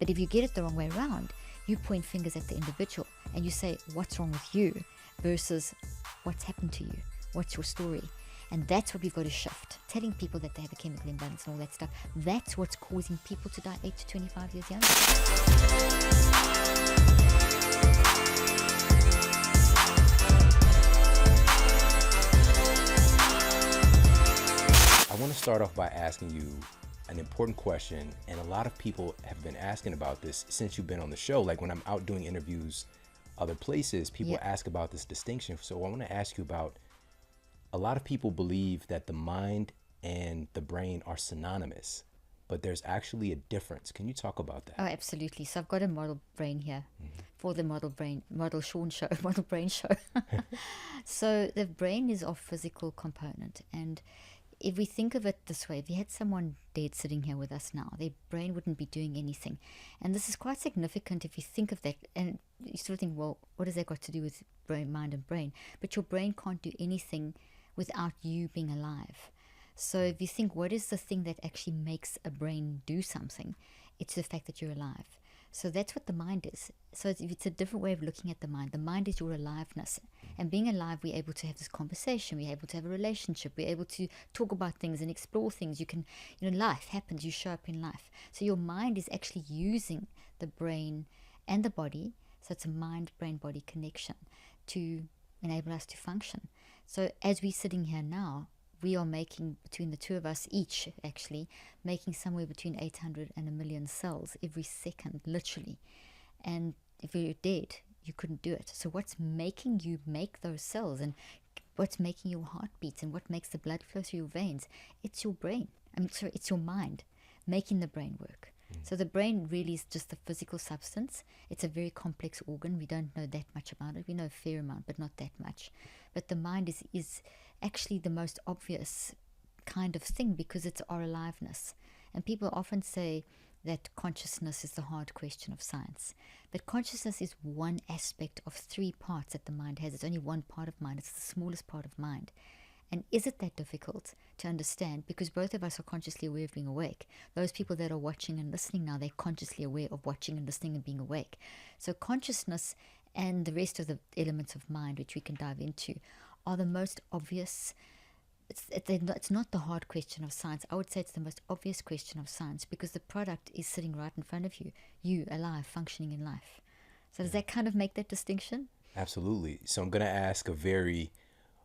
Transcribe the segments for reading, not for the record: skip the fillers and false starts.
But if you get it the wrong way around, you point fingers at the individual and you say, what's wrong with you versus what's happened to you? What's your story? And that's what we've got to shift. Telling people that they have a chemical imbalance and all that stuff, that's what's causing people to die 8 to 25 years younger. I want to start off by asking you an important question, and a lot of people have been asking about this since you've been on the show. Like when I'm out doing interviews other places, people ask about this distinction. So I want to ask you about, a lot of people believe that the mind and the brain are synonymous, but there's actually a difference. Can you talk about that? Oh, absolutely. So I've got a model brain here for the model Shawn show, model brain show. So the brain is our physical component, and if we think of it this way, if you had someone dead sitting here with us now, their brain wouldn't be doing anything. And this is quite significant if you think of that. And you sort of think, well, what has that got to do with brain, mind and brain? But your brain can't do anything without you being alive. So if you think, what is the thing that actually makes a brain do something? It's the fact that you're alive. So that's what the mind is. So it's a different way of looking at the mind. The mind is your aliveness. And being alive, we're able to have this conversation. We're able to have a relationship. We're able to talk about things and explore things. You can, life happens. You show up in life. So your mind is actually using the brain and the body. So it's a mind-brain-body connection to enable us to function. So as we're sitting here now, we are making, between the two of us each actually, making somewhere between 800 and 1 million cells every second, literally. And if you're dead, you couldn't do it. So what's making you make those cells, and what's making your heart beat, and what makes the blood flow through your veins? It's your brain. It's your mind making the brain work. So the brain really is just the physical substance. It's a very complex organ. We don't know that much about it. We know a fair amount, but not that much. But the mind is actually the most obvious kind of thing, because it's our aliveness. And people often say that consciousness is the hard question of science. But consciousness is one aspect of 3 parts that the mind has. It's only one part of mind. It's the smallest part of mind. And is it that difficult to understand? Because both of us are consciously aware of being awake. Those people that are watching and listening now, they're consciously aware of watching and listening and being awake. So consciousness and the rest of the elements of mind, which we can dive into, are the most obvious. It's not the hard question of science. I would say it's the most obvious question of science, because the product is sitting right in front of you alive, functioning in life. So does that kind of make that distinction? Absolutely. So I'm going to ask a very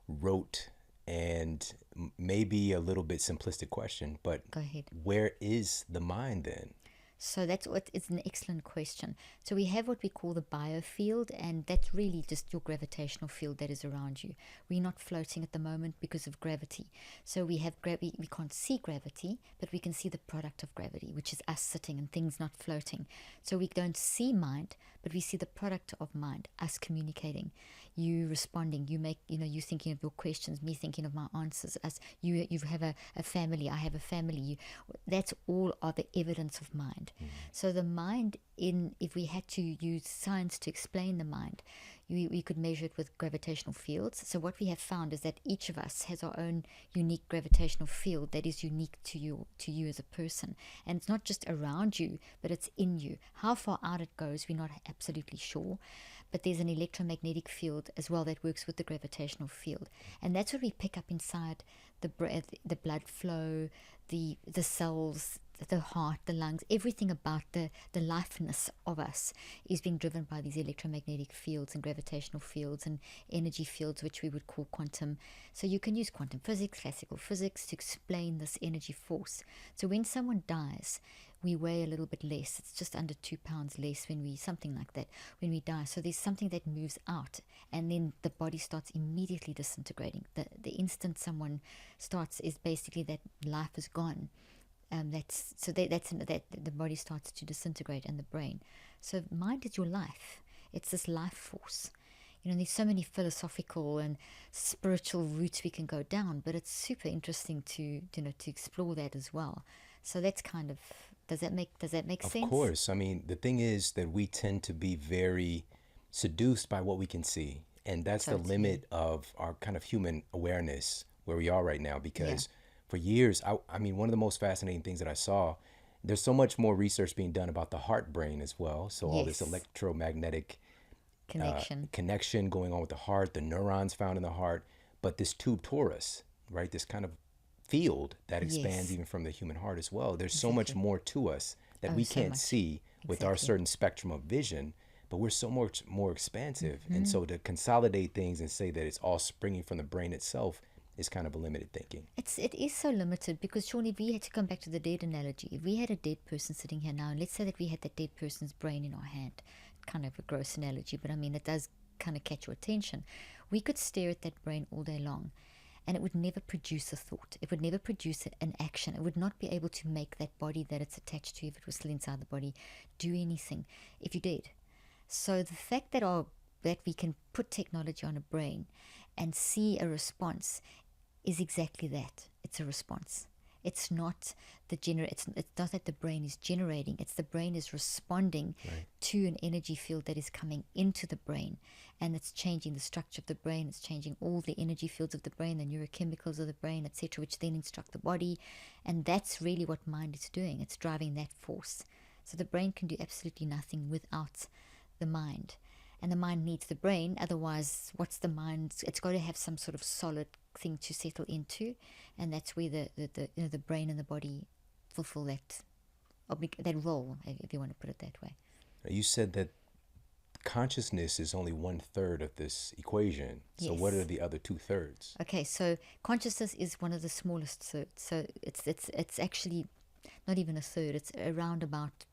rote and maybe a little bit simplistic question, but go ahead. Where is the mind then? So it's an excellent question. So we have what we call the biofield, and that's really just your gravitational field that is around you. We're not floating at the moment because of gravity. So we have gravity. We can't see gravity, but we can see the product of gravity, which is us sitting and things not floating. So we don't see mind, but we see the product of mind, us communicating, you responding, you thinking of your questions, me thinking of my answers, us, you have a family, I have a family. That's all are the evidence of mind. So the mind, if we had to use science to explain the mind, we could measure it with gravitational fields. So what we have found is that each of us has our own unique gravitational field that is unique to you as a person. And it's not just around you, but it's in you. How far out it goes, we're not absolutely sure. But there's an electromagnetic field as well that works with the gravitational field. And that's what we pick up inside the breath, the blood flow, the cells, the heart, the lungs, everything about the lifeness of us is being driven by these electromagnetic fields and gravitational fields and energy fields, which we would call quantum. So you can use quantum physics, classical physics to explain this energy force. So when someone dies, we weigh a little bit less. It's just under 2 pounds less something like that, when we die. So there's something that moves out, and then the body starts immediately disintegrating. The instant someone starts is basically that life is gone. The body starts to disintegrate, and the brain. So mind is your life. It's this life force. There's so many philosophical and spiritual routes we can go down, but it's super interesting to explore that as well. So that's kind of, does that make sense? Of course. I mean, the thing is that we tend to be very seduced by what we can see, and that's the limit of our kind of human awareness where we are right now. Because for years, I mean, one of the most fascinating things that I saw there's so much more research being done about the heart brain as well. So all this Yes. electromagnetic Connection. connection going on with the heart, the neurons found in the heart, but this tube torus, right? This kind of field that expands Yes. even from the human heart as well. There's so much Exactly. more to us that Oh, we so can't much. see with our Exactly. certain spectrum of vision, but we're so much more expansive. And so to consolidate things and say that it's all springing from the brain itself is kind of a limited thinking. It is so limited because, Sean, if we had to come back to the dead analogy, if we had a dead person sitting here now, and let's say that we had that dead person's brain in our hand, kind of a gross analogy, but I mean, it does kind of catch your attention. We could stare at that brain all day long, and it would never produce a thought. It would never produce an action. It would not be able to make that body that it's attached to, if it was still inside the body, do anything if you did. So the fact that we can put technology on a brain and see a response is exactly that. It's a response. It's not it's not that the brain is generating, it's the brain is responding to an energy field that is coming into the brain, and it's changing the structure of the brain, it's changing all the energy fields of the brain, the neurochemicals of the brain, etc., which then instruct the body. And that's really what mind is doing. It's driving that force. So the brain can do absolutely nothing without the mind. And the mind needs the brain, otherwise what's the mind? It's got to have some sort of solid thing to settle into, and that's where the brain and the body fulfill that role, if you want to put it that way. You said that consciousness is only 1/3 of this equation. So Yes. what are the other 2/3? Okay, so consciousness is one of the smallest thirds. So it's actually not even a third. It's around about,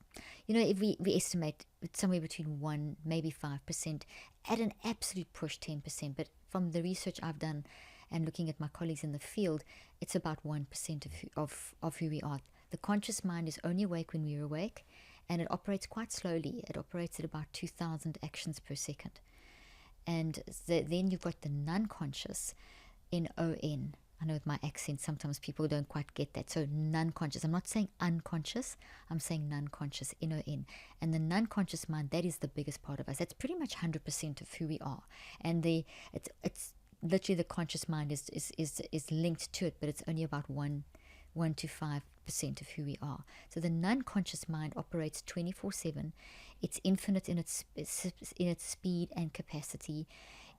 if we estimate it's somewhere between 1, maybe 5%, at an absolute push 10%. But from the research I've done and looking at my colleagues in the field, it's about 1% of who we are. The conscious mind is only awake when we're awake, and it operates quite slowly. It operates at about 2,000 actions per second. And then you've got the non-conscious, NON. I know with my accent, sometimes people don't quite get that. So non-conscious. I'm not saying unconscious. I'm saying non-conscious, NON. And the non-conscious mind, that is the biggest part of us. That's pretty much 100% of who we are. And it's literally the conscious mind is linked to it, but it's only about 1 to 5% of who we are. So the non-conscious mind operates 24/7. It's infinite in its speed and capacity.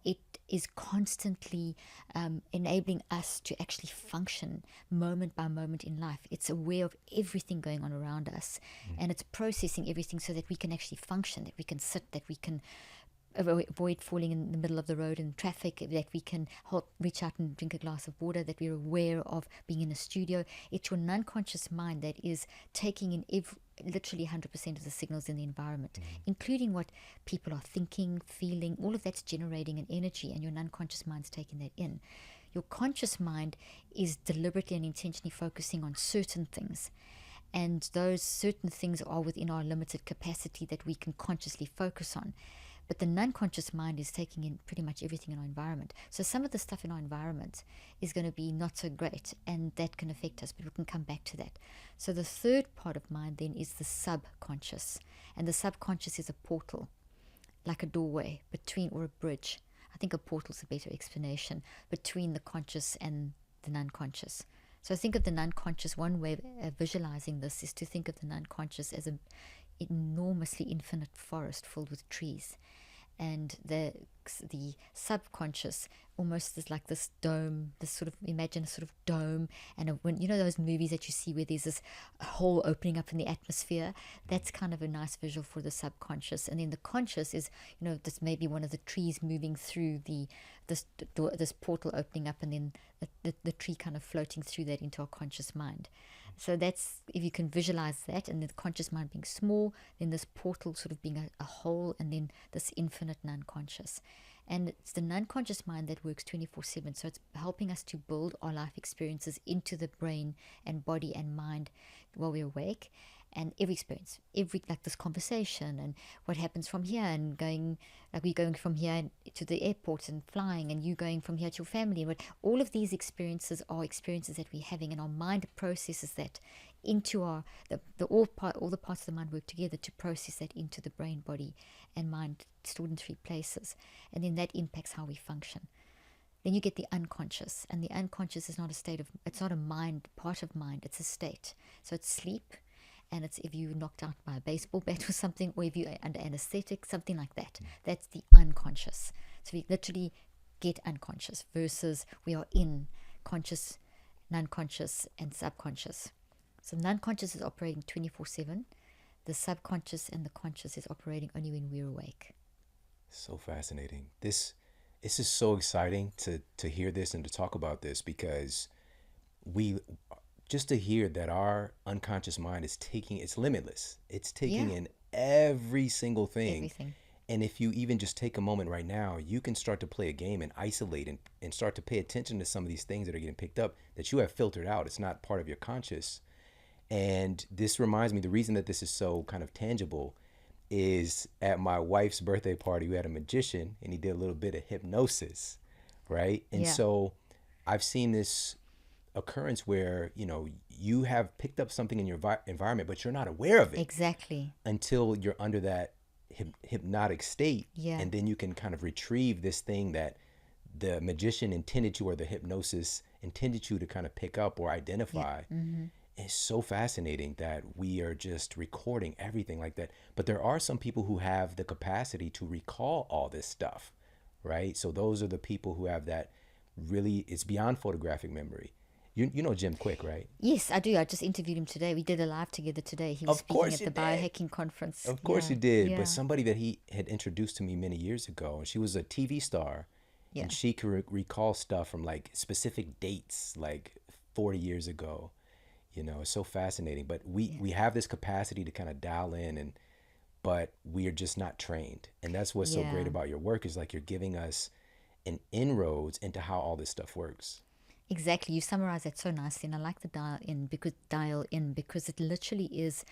It is constantly enabling us to actually function moment by moment in life. It's aware of everything going on around us, and it's processing everything so that we can actually function, that we can sit, that we can avoid falling in the middle of the road in traffic, that we can reach out and drink a glass of water, that we're aware of being in a studio. It's your non-conscious mind that is taking in literally 100% of the signals in the environment, including what people are thinking, feeling. All of that's generating an energy, and your non-conscious mind's taking that in. Your conscious mind is deliberately and intentionally focusing on certain things, and those certain things are within our limited capacity that we can consciously focus on. But the non-conscious mind is taking in pretty much everything in our environment. So some of the stuff in our environment is going to be not so great, and that can affect us, but we can come back to that. So the third part of mind then is the subconscious. And the subconscious is a portal, like a doorway between, or a bridge. I think a portal is a better explanation, between the conscious and the non-conscious. So think of the non-conscious, one way of visualizing this is to think of the non-conscious as an enormously infinite forest filled with trees. And the subconscious almost is like this dome, imagine a sort of dome, and when those movies that you see where there's this hole opening up in the atmosphere, that's kind of a nice visual for the subconscious. And then the conscious is, this may be one of the trees moving through this portal opening up, and then the tree kind of floating through that into our conscious mind. So that's, if you can visualize that, and the conscious mind being small, then this portal sort of being a hole, and then this infinite non-conscious. And it's the non-conscious mind that works 24/7. So it's helping us to build our life experiences into the brain and body and mind while we're awake. And every experience, like this conversation, and what happens from here, and we're going from here to the airport and flying, and you going from here to your family. But all of these experiences are experiences that we're having, and our mind processes that into all the parts of the mind work together to process that into the brain, body, and mind, stored in 3 places. And then that impacts how we function. Then you get the unconscious, and the unconscious is not a state of, it's not a mind, part of mind, it's a state. So it's sleep. and it's if you're knocked out by a baseball bat or something, or if you're under anesthetic, something like that. That's the unconscious. So we literally get unconscious versus we are in conscious, non-conscious, and subconscious. So non-conscious is operating 24/7. The subconscious and the conscious is operating only when we're awake. So fascinating. This is so exciting to hear this and to talk about this, because we just to hear that our unconscious mind is taking, it's limitless. It's taking in every single thing. Everything. And if you even just take a moment right now, you can start to play a game and isolate and start to pay attention to some of these things that are getting picked up that you have filtered out. It's not part of your conscious. And this reminds me, the reason that this is so kind of tangible is at my wife's birthday party, we had a magician and he did a little bit of hypnosis, right? And so I've seen this occurrence where, you know, you have picked up something in your environment, but you're not aware of it. Exactly. Until you're under that hypnotic state. Yeah. And then you can kind of retrieve this thing that the magician intended you, or the hypnosis intended you to kind of pick up or identify. Yeah. Mm-hmm. It's so fascinating that we are just recording everything like that. But there are some people who have the capacity to recall all this stuff, right? So those are the people who have that really, it's beyond photographic memory. You know Jim Quick, right? Yes, I do. I just interviewed him today. We did a live together today. He was speaking at the biohacking conference. Of course you did. But somebody that he had introduced to me many years ago, and she was a TV star, and she could recall stuff from like specific dates, like 40 years ago. You know, it's so fascinating. But we have this capacity to kind of dial in, but we are just not trained. And that's what's so great about your work, is like you're giving us an inroads into how all this stuff works. Exactly. You summarize that so nicely. And I like the dial in because it literally is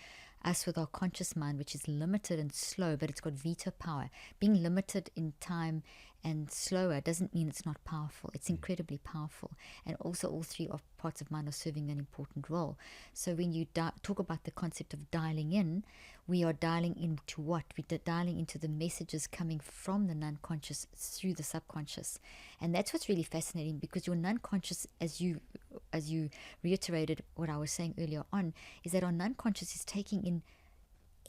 us with our conscious mind, which is limited and slow, but it's got veto power. Being limited in time and slower doesn't mean it's not powerful. It's incredibly powerful. And also all three of parts of mind are serving an important role. So when you talk about the concept of dialing in, we are dialing into what? We're dialing into the messages coming from the non-conscious through the subconscious. And that's what's really fascinating, because your non-conscious, as you reiterated what I was saying earlier on, is that our non-conscious is taking in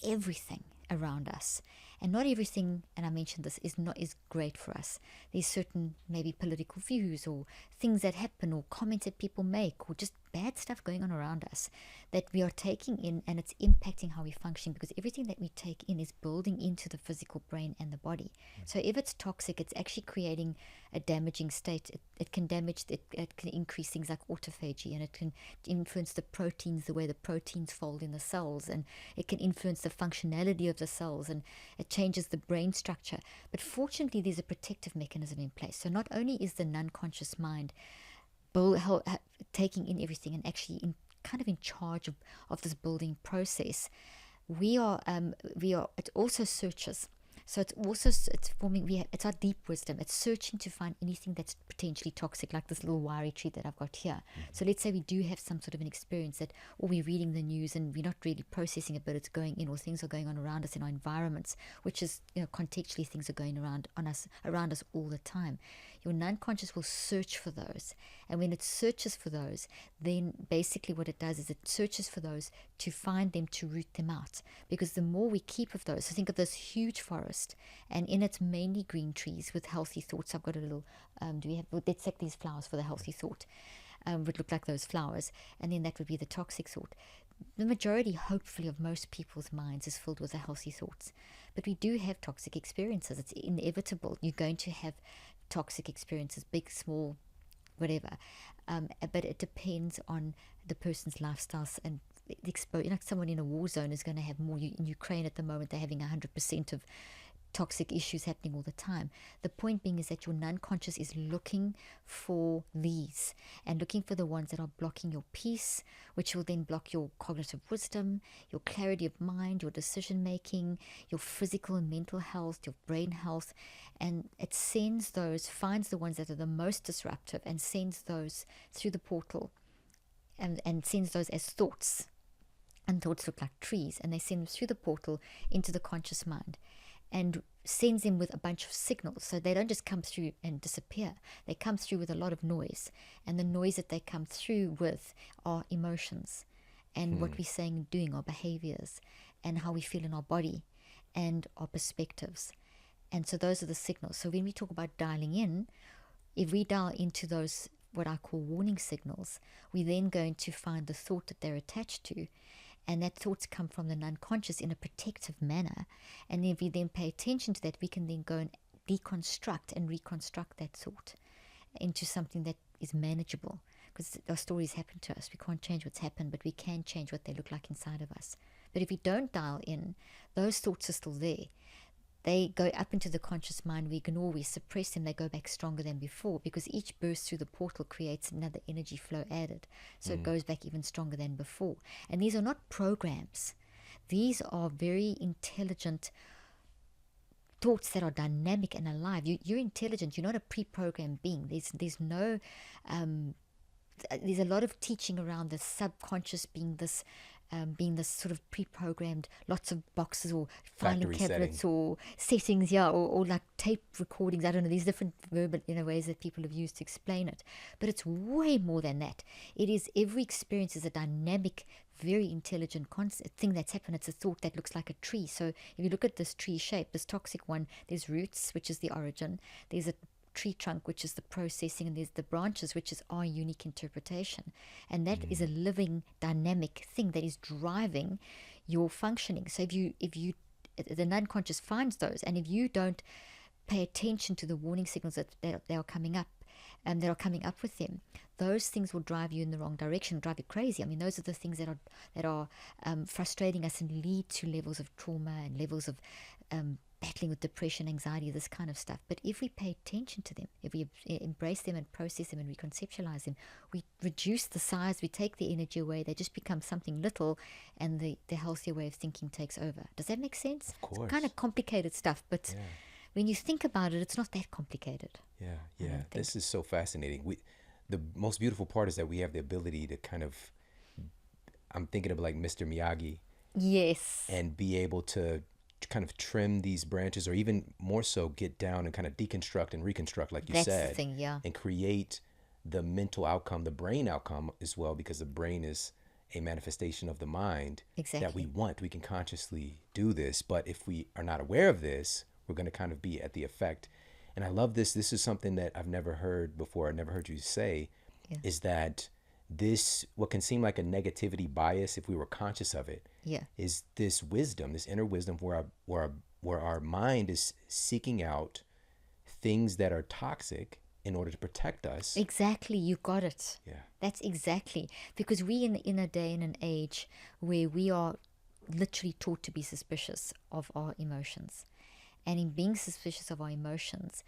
everything around us. And not everything, and I mentioned this, is great for us. There's certain maybe political views or things that happen or comments that people make or just bad stuff going on around us that we are taking in, and it's impacting how we function, because everything that we take in is building into the physical brain and the body. So if it's toxic, it's actually creating a damaging state. It can damage, it can increase things like autophagy, and it can influence the proteins, the way the proteins fold in the cells, and it can influence the functionality of the cells, and it changes the brain structure. But fortunately, there's a protective mechanism in place. So not only is the non-conscious mind taking in everything and actually kind of in charge of this building process, it also searches. So it's our deep wisdom. It's searching to find anything that's potentially toxic, like this little wiry tree that I've got here. So let's say we do have some sort of an experience that, or we're reading the news and we're not really processing it, but it's going in, or things are going on around us in our environments, which is, contextually things are going around us all the time. Your non-conscious will search for those. And when it searches for those, then basically what it does is it searches for those to find them, to root them out. Because the more we keep of those, so think of this huge forest, and in it's mainly green trees with healthy thoughts. I've got a little, let's take these flowers for the healthy thought. Would look like those flowers. And then that would be the toxic thought. The majority, hopefully, of most people's minds is filled with the healthy thoughts. But we do have toxic experiences. It's inevitable. You're going to have toxic experiences, big, small, whatever. But it depends on the person's lifestyles and the exposure. Like someone in a war zone is going to have more. In Ukraine at the moment, they're having 100% of toxic issues happening all the time. The point being is that your non-conscious is looking for these, and looking for the ones that are blocking your peace, which will then block your cognitive wisdom, your clarity of mind, your decision making, your physical and mental health, your brain health. And it finds the ones that are the most disruptive, and sends those through the portal, and sends those as thoughts. And thoughts look like trees, and they send them through the portal into the conscious mind, and sends them with a bunch of signals. So they don't just come through and disappear. They come through with a lot of noise. And the noise that they come through with are emotions. and what we're saying and doing, our behaviors, and how we feel in our body, and our perspectives. And so those are the signals. So when we talk about dialing in, if we dial into those, what I call warning signals, we're then going to find the thought that they're attached to. And that thoughts come from the unconscious in a protective manner. And if we then pay attention to that, we can then go and deconstruct and reconstruct that thought into something that is manageable. Because our stories happen to us. We can't change what's happened, but we can change what they look like inside of us. But if we don't dial in, those thoughts are still there. They go up into the conscious mind, we ignore, we suppress them, they go back stronger than before, because each burst through the portal creates another energy flow added. So it goes back even stronger than before. And these are not programs. These are very intelligent thoughts that are dynamic and alive. You're intelligent. You're not a pre-programmed being. There's no... there's a lot of teaching around the subconscious being this sort of pre-programmed, lots of boxes or filing Factory cabinets setting. or settings, or like tape recordings. I don't know, these different verbal ways that people have used to explain it. But it's way more than that. It is, every experience is a dynamic, very intelligent thing that's happened. It's a thought that looks like a tree. So if you look at this tree shape, this toxic one, there's roots, which is the origin. There's a tree trunk, which is the processing, and there's the branches, which is our unique interpretation. And that is a living, dynamic thing that is driving your functioning. So if you the unconscious finds those, and if you don't pay attention to the warning signals that they are coming up, that are coming up with them, those things will drive you in the wrong direction, drive you crazy. I mean, those are the things that are frustrating us and lead to levels of trauma and levels of battling with depression, anxiety, this kind of stuff. But if we pay attention to them, if we embrace them and process them and reconceptualize them, we reduce the size, we take the energy away, they just become something little, and the healthier way of thinking takes over. Does that make sense? Of course. It's kind of complicated stuff, but when you think about it, it's not that complicated. Yeah. This is so fascinating. The most beautiful part is that we have the ability to kind of, I'm thinking of like Mr. Miyagi. Yes. And be able to kind of trim these branches, or even more so get down and kind of deconstruct and reconstruct, like you said. That's the thing, yeah. And create the mental outcome, the brain outcome as well, because the brain is a manifestation of the mind. Exactly. That we want. We can consciously do this, but if we are not aware of this, we're going to kind of be at the effect. And I love this. This is something that I've never heard before. I never heard you say, is that this, what can seem like a negativity bias, if we were conscious of it, is this wisdom, this inner wisdom where our mind is seeking out things that are toxic in order to protect us. Exactly, you got it. Yeah. That's exactly. Because we in a day and an age where we are literally taught to be suspicious of our emotions. And in being suspicious of our emotions,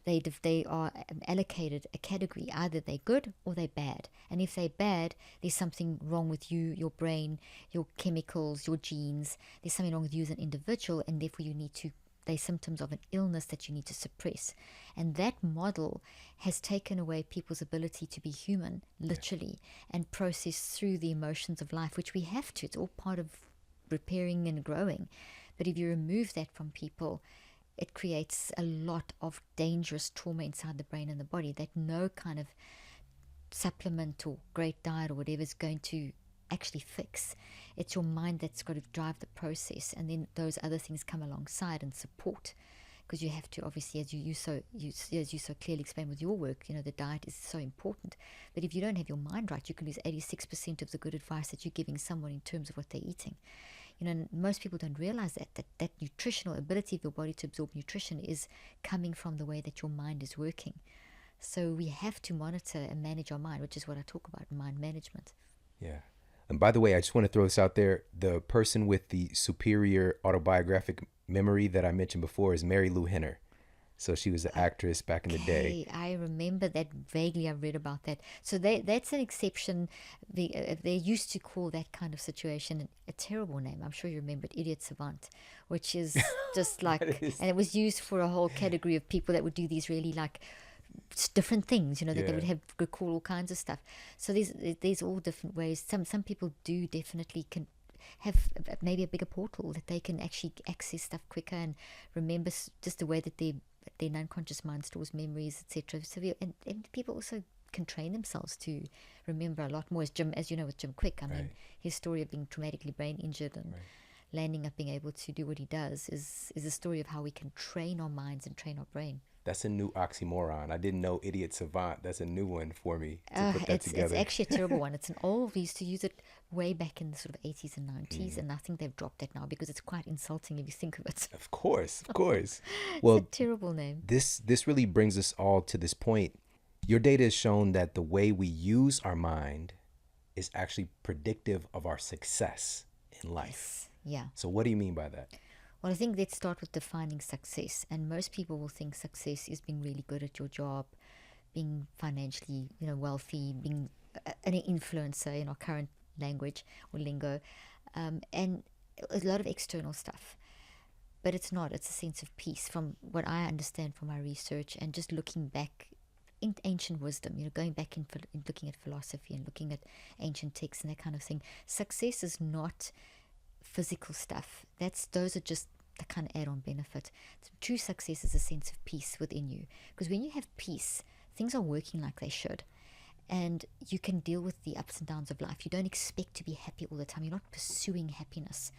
they are allocated a category. Either they're good or they're bad. And if they're bad, there's something wrong with you, your brain, your chemicals, your genes. There's something wrong with you as an individual, and therefore they're symptoms of an illness that you need to suppress. And that model has taken away people's ability to be human, literally, and process through the emotions of life, which we have to. It's all part of repairing and growing. But if you remove that from people, it creates a lot of dangerous trauma inside the brain and the body that no kind of supplement or great diet or whatever is going to actually fix. It's your mind that's got to drive the process, and then those other things come alongside and support. Because you have to, obviously, as you so clearly explained with your work, the diet is so important. But if you don't have your mind right, you can lose 86% of the good advice that you're giving someone in terms of what they're eating. Most people don't realize that nutritional ability of your body to absorb nutrition is coming from the way that your mind is working. So we have to monitor and manage our mind, which is what I talk about, mind management. Yeah. And by the way, I just want to throw this out there. The person with the superior autobiographic memory that I mentioned before is Mary Lou Henner. So she was an actress back in the day. I remember that vaguely. I read about that. So that's an exception. They used to call that kind of situation a terrible name. I'm sure you remember it, idiot savant, which is just like, and it was used for a whole category of people that would do these really like different things, that they would call all kinds of stuff. So there's all different ways. Some people do definitely can have maybe a bigger portal that they can actually access stuff quicker and remember just the way that their unconscious mind stores memories, etc. So and people also can train themselves to remember a lot more. As you know, with Jim Quick, I mean, his story of being traumatically brain injured and landing up being able to do what he does is a story of how we can train our minds and train our brain. That's a new oxymoron. I didn't know idiot savant. That's a new one for me to put that together. It's actually a terrible one. It's an old, we used to use it way back in the sort of 80s and 90s, and I think they've dropped it now because it's quite insulting if you think of it. Of course. Well, it's a terrible name. This really brings us all to this point. Your data has shown that the way we use our mind is actually predictive of our success in life. Yes. Yeah. So what do you mean by that? Well, I think let's start with defining success. And most people will think success is being really good at your job, being financially, wealthy, being an influencer in our current language or lingo, and a lot of external stuff. But it's not. It's a sense of peace from what I understand from my research and just looking back in ancient wisdom, going back in looking at philosophy and looking at ancient texts and that kind of thing. Success is not physical stuff. Those are just the kind of add-on benefit. True success is a sense of peace within you, because when you have peace, things are working like they should, and you can deal with the ups and downs of life. You don't expect to be happy all the time. You're not pursuing happiness.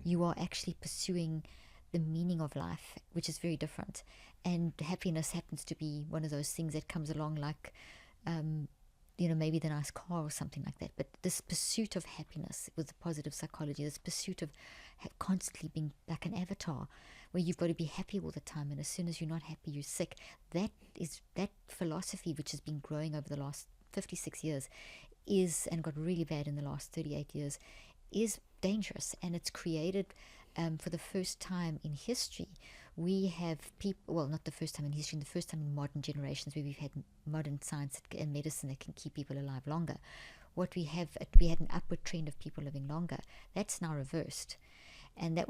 You are actually pursuing the meaning of life, which is very different. And happiness happens to be one of those things that comes along like maybe the nice car or something like that. But this pursuit of happiness with the positive psychology, this pursuit of constantly being like an avatar, where you've got to be happy all the time, and as soon as you're not happy, you're sick. That philosophy, which has been growing over the last 56 years, and got really bad in the last 38 years, is dangerous. And it's created, for the first time in history, we have people, well, not the first time in history, the first time in modern generations, where we've had modern science and medicine that can keep people alive longer. We had an upward trend of people living longer. That's now reversed. And that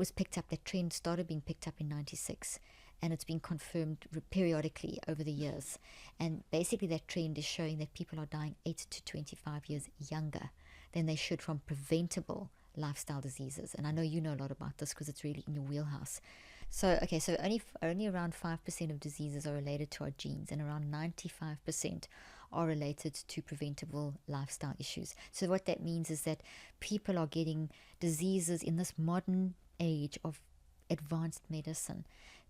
trend started being picked up in 96. And it's been confirmed periodically over the years. And basically that trend is showing that people are dying 8 to 25 years younger than they should from preventable lifestyle diseases. And I know you know a lot about this because it's really in your wheelhouse. So only around 5% of diseases are related to our genes, and around 95% are related to preventable lifestyle issues. So what that means is that people are getting diseases in this modern age of advanced medicine.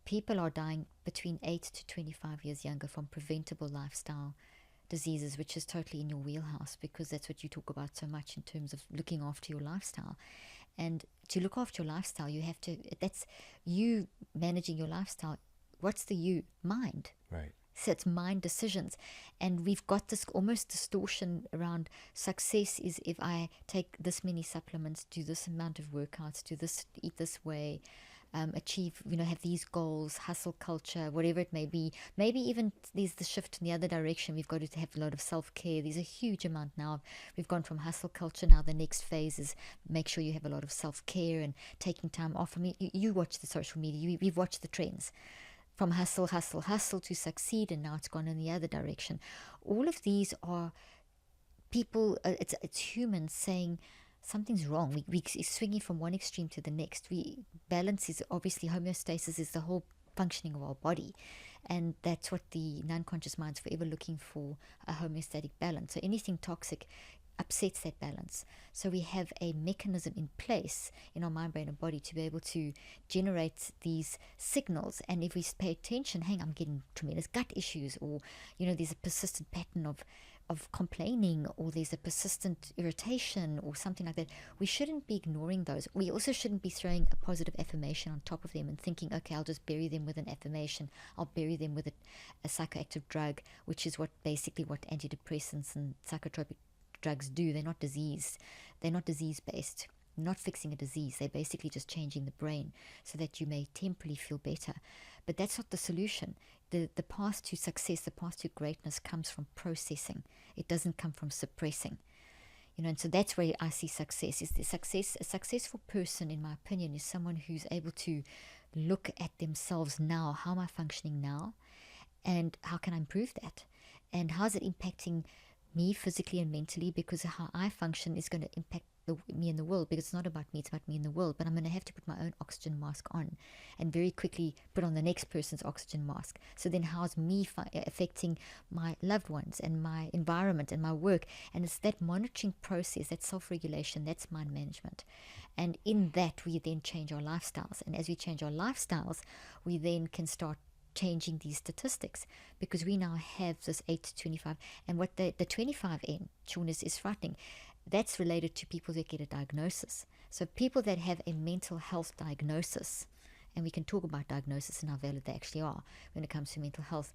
People are dying between 8 to 25 years younger from preventable lifestyle diseases, which is totally in your wheelhouse, because that's what you talk about so much in terms of looking after your lifestyle. And to look after your lifestyle, that's you managing your lifestyle. What's the you? Mind. Right. So it's mind decisions. And we've got this almost distortion around success is if I take this many supplements, do this amount of workouts, do this, eat this way, achieve, have these goals, hustle culture, whatever it may be. Maybe even there's the shift in the other direction. We've got to have a lot of self-care. There's a huge amount now. We've gone from hustle culture. Now the next phase is make sure you have a lot of self-care and taking time off. I mean, you watch the social media. We've watched the trends from hustle to succeed, and now it's gone in the other direction. All of these are people, it's humans saying, something's wrong. We swinging from one extreme to the next. Balance is obviously, homeostasis is the whole functioning of our body, and that's what the non-conscious mind's forever looking for, a homeostatic balance. So anything toxic upsets that balance. So we have a mechanism in place in our mind, brain, and body to be able to generate these signals. And if we pay attention, I'm getting tremendous gut issues, or there's a persistent pattern of complaining, or there's a persistent irritation or something like that, we shouldn't be ignoring those. We also shouldn't be throwing a positive affirmation on top of them and thinking, okay, I'll just bury them with an affirmation. I'll bury them with a psychoactive drug, which is what antidepressants and psychotropic drugs do. They're not disease. They're not disease-based. Not fixing a disease. They're basically just changing the brain so that you may temporarily feel better. But that's not the solution. The path to success, the path to greatness comes from processing. It doesn't come from suppressing. And so that's where I see success. A successful person, in my opinion, is someone who's able to look at themselves now. How am I functioning now? And how can I improve that? And how's it impacting me physically and mentally? Because how I function is going to impact me in the world, because it's not about me, it's about me in the world. But I'm going to have to put my own oxygen mask on and very quickly put on the next person's oxygen mask. So then how's me affecting my loved ones and my environment and my work? And it's that monitoring process, that self-regulation, that's mind management. And in that, we then change our lifestyles. And as we change our lifestyles, we then can start changing these statistics, because we now have this 8 to 25. And what the 25 end, Shawn, is frightening. That's related to people that get a diagnosis. So people that have a mental health diagnosis, and we can talk about diagnosis and how valid they actually are when it comes to mental health,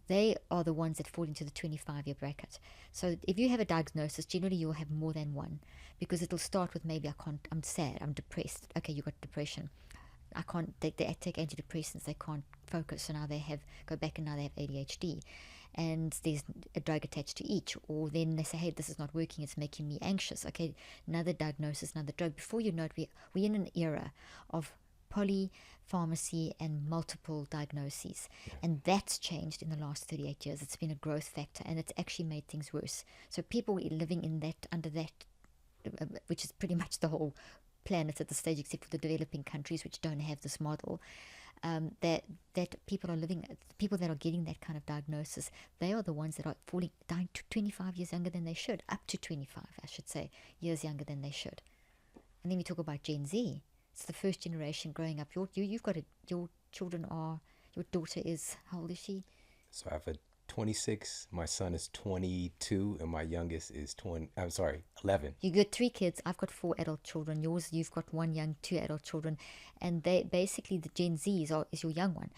they are the ones that fall into the 25-year bracket. So if you have a diagnosis, generally you'll have more than one, because it'll start with maybe I'm sad, I'm depressed. Okay, you got depression. I can't, they take antidepressants, they can't focus, so now they go back and now they have ADHD. And there's a drug attached to each. Or then they say, hey, this is not working, it's making me anxious. Okay, another diagnosis, another drug. Before you know it, we're in an era of polypharmacy and multiple diagnoses. And that's changed in the last 38 years. It's been a growth factor, and it's actually made things worse. So people living in that, under that, which is pretty much the whole planet at this stage, except for the developing countries which don't have this model, that people that are getting that kind of diagnosis, they are the ones that are dying to 25 years younger than they should, up to 25, I should say, years younger than they should. And then we talk about Gen Z. It's the first generation growing up. You've got your children are, your daughter is, how old is she? So I have a 26, my son is 22, and my youngest is 11. You got 3 kids. I've got 4 adult children. You've got 2 adult children, and they basically, the Gen Z is your young one,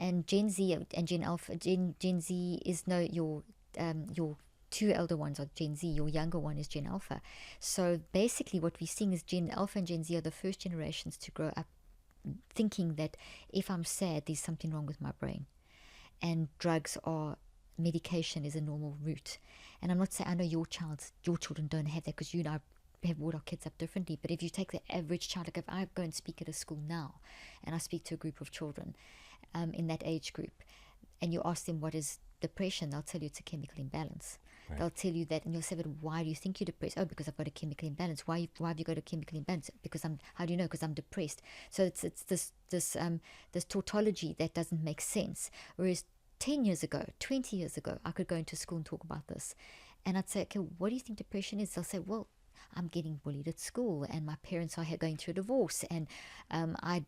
and Gen Z and Gen Alpha. Gen Z is your 2 elder ones are Gen Z. Your younger one is Gen Alpha. So basically, what we're seeing is Gen Alpha and Gen Z are the first generations to grow up thinking that if I'm sad, there's something wrong with my brain, and medication is a normal route. And I'm not saying, I know your children don't have that, because you and I have brought our kids up differently. But if you take the average child, like if I go and speak at a school now, and I speak to a group of children in that age group, and you ask them what is depression, they'll tell you it's a chemical imbalance. Right. They'll tell you that, and you'll say, but why do you think you're depressed? Oh, because I've got a chemical imbalance. Why have you got a chemical imbalance? Because how do you know? Because I'm depressed. So it's this tautology that doesn't make sense. Whereas 10 years ago, 20 years ago, I could go into school and talk about this. And I'd say, okay, what do you think depression is? They'll say, well, I'm getting bullied at school, and my parents are going through a divorce, and I've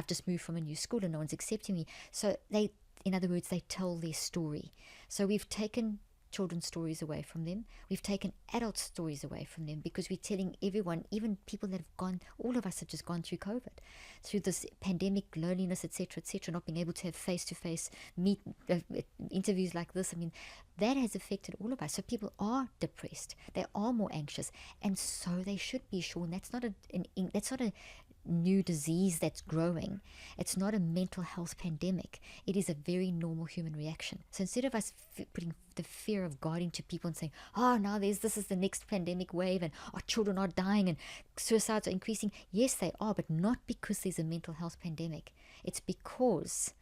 just moved from a new school and no one's accepting me. So in other words, they tell their story. So we've taken children's stories away from them. We've taken adult stories away from them, because we're telling everyone, even people that have all of us have just gone through COVID, through this pandemic, loneliness, etc., not being able to have face-to-face interviews like this. I mean, that has affected all of us. So people are depressed. They are more anxious, and so they should be, Shawn. That's not a new disease that's growing. It's not a mental health pandemic. It is a very normal human reaction. So instead of us putting the fear of God into people and saying, oh, now this is the next pandemic wave, and our children are dying and suicides are increasing. Yes, they are, but not because there's a mental health pandemic. It's because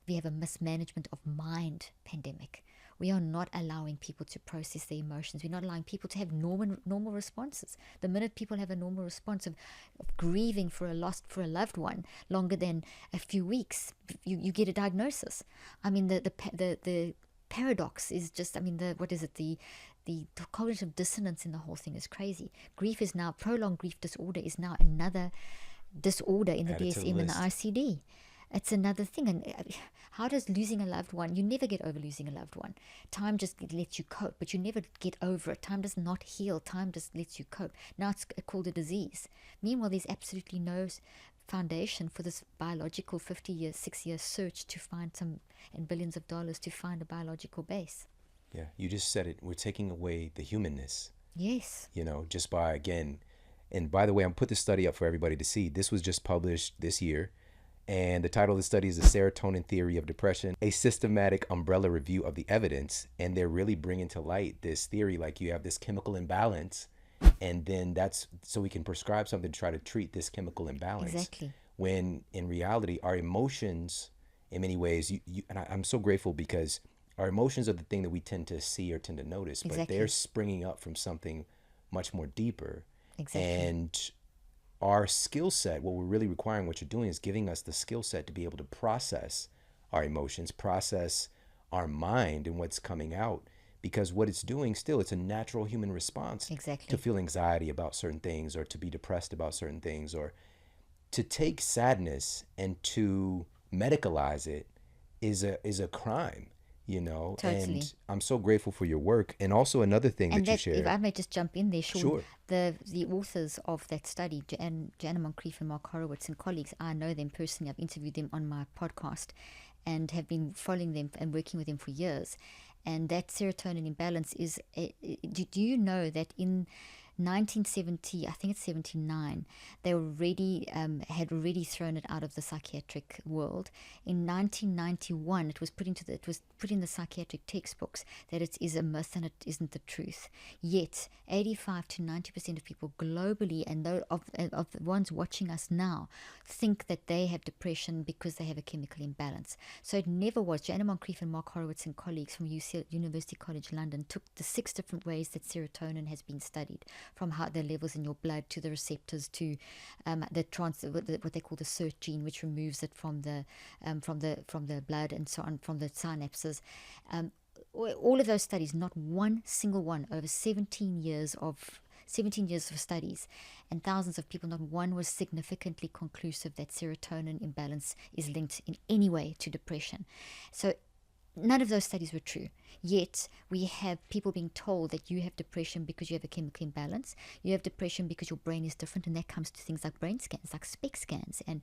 we have a mismanagement of mind pandemic. We are not allowing people to process their emotions. We're not allowing people to have normal responses. The minute people have a normal response of grieving for a loved one longer than a few weeks, you get a diagnosis. I mean, the paradox is just, I mean, the cognitive dissonance in the whole thing is crazy. Prolonged grief disorder is now another disorder in the DSM and the ICD. It's another thing. And how does losing a loved one, you never get over losing a loved one. Time just lets you cope, but you never get over it. Time does not heal. Time just lets you cope. Now it's called a disease. Meanwhile, there's absolutely no foundation for this biological 6-year search to find and billions of dollars to find a biological base. Yeah, you just said it. We're taking away the humanness. Yes. Just by, again, and by the way, I'm put this study up for everybody to see. This was just published this year. And the title of the study is The Serotonin Theory of Depression, a systematic umbrella review of the evidence. And they're really bringing to light this theory, like you have this chemical imbalance, and then that's so we can prescribe something to try to treat this chemical imbalance. Exactly. When in reality, our emotions, in many ways, I'm so grateful, because our emotions are the thing that we tend to see or tend to notice, but they're springing up from something much more deeper. Exactly. And our skill set, what we're really requiring, what you're doing is giving us the skill set to be able to process our emotions, process our mind and what's coming out. Because what it's doing still, it's a natural human response Exactly. to feel anxiety about certain things, or to be depressed about certain things, or to take sadness and to medicalize it is a crime, you know. Totally. And I'm so grateful for your work. And also another thing And that you that, if I shared. may just jump in there, Shawn, Sure. the authors of that study, Jana Moncrief and Mark Horowitz and colleagues, I know them personally. I've interviewed them on my podcast and have been following them and working with them for years. And that serotonin imbalance is, do you know that in 1970, I think it's 79, they already had already thrown it out of the psychiatric world. In 1991, it was put in the psychiatric textbooks that it is a myth and it isn't the truth. Yet 85 to 90% of people globally, and of the ones watching us now, think that they have depression because they have a chemical imbalance. So it never was. Jana Moncrief and Mark Horowitz and colleagues from University College London took the 6 different ways that serotonin has been studied, from how the levels in your blood to the receptors to what they call the SERT gene, which removes it from the blood, and so on, from the synapses. All of those studies, not one single one, over 17 years of studies and thousands of people, not one was significantly conclusive that serotonin imbalance is linked in any way to depression. So none of those studies were true. Yet we have people being told that you have depression because you have a chemical imbalance. You have depression because your brain is different, and that comes to things like brain scans, like SPECT scans. And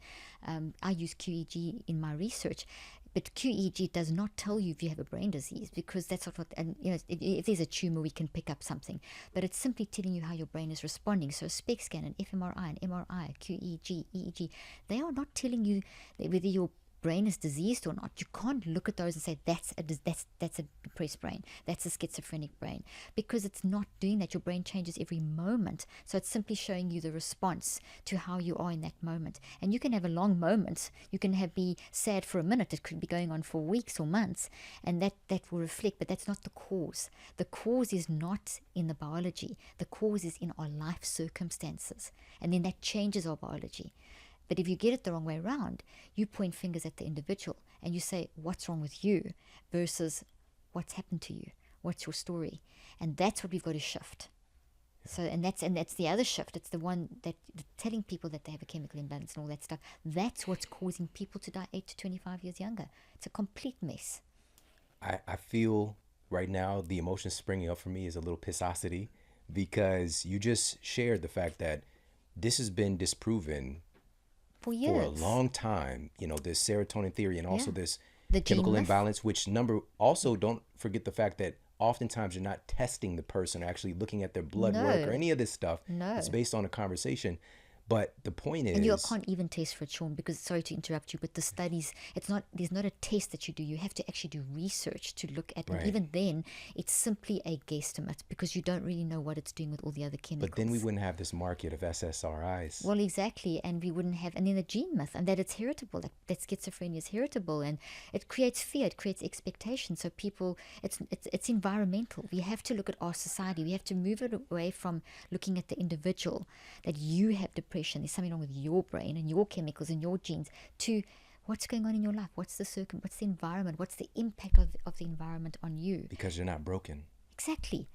I use QEEG in my research. But QEEG does not tell you if you have a brain disease, because that's not what, and if there's a tumor, we can pick up something. But it's simply telling you how your brain is responding. So a SPECT scan, an fMRI, an MRI, QEEG, EEG, they are not telling you whether your brain is diseased or not. You can't look at those and say that's a depressed brain, that's a schizophrenic brain, because it's not doing that. Your brain changes every moment, so it's simply showing you the response to how you are in that moment. And you can have a long moment, you can be sad for a minute, it could be going on for weeks or months, and that will reflect, but that's not the cause. The cause is not in the biology, the cause is in our life circumstances, and then that changes our biology. But if you get it the wrong way around, you point fingers at the individual and you say, what's wrong with you, versus what's happened to you, what's your story. And that's what we've got to shift. So, and that's the other shift. It's the one that telling people that they have a chemical imbalance and all that stuff. That's what's causing people to die 8 to 25 years younger. It's a complete mess. I feel right now the emotion springing up for me is a little pissosity, because you just shared the fact that this has been disproven For years. for a long time, you know, this serotonin theory, and also this The chemical gene myth. imbalance, which also don't forget the fact that oftentimes you're not testing the person or actually looking at their blood work or No. any of this stuff. No. It's based on a conversation. But the point is, And you can't even test for it, Shawn, because, sorry to interrupt you, but the studies, there's not a test that you do. You have to actually do research to look at, Right. and even then, it's simply a guesstimate, because you don't really know what it's doing with all the other chemicals. but then we wouldn't have this market of SSRIs. Well, exactly, and we wouldn't have, and then the gene myth, and that it's heritable, that schizophrenia is heritable, and it creates fear, it creates expectation. So people, it's environmental. We have to look at our society. We have to move it away from looking at the individual, that you have depression, there's something wrong with your brain and your chemicals and your genes, to what's going on in your life, what's the environment, what's the impact of the environment on you. Because you're not broken. Exactly.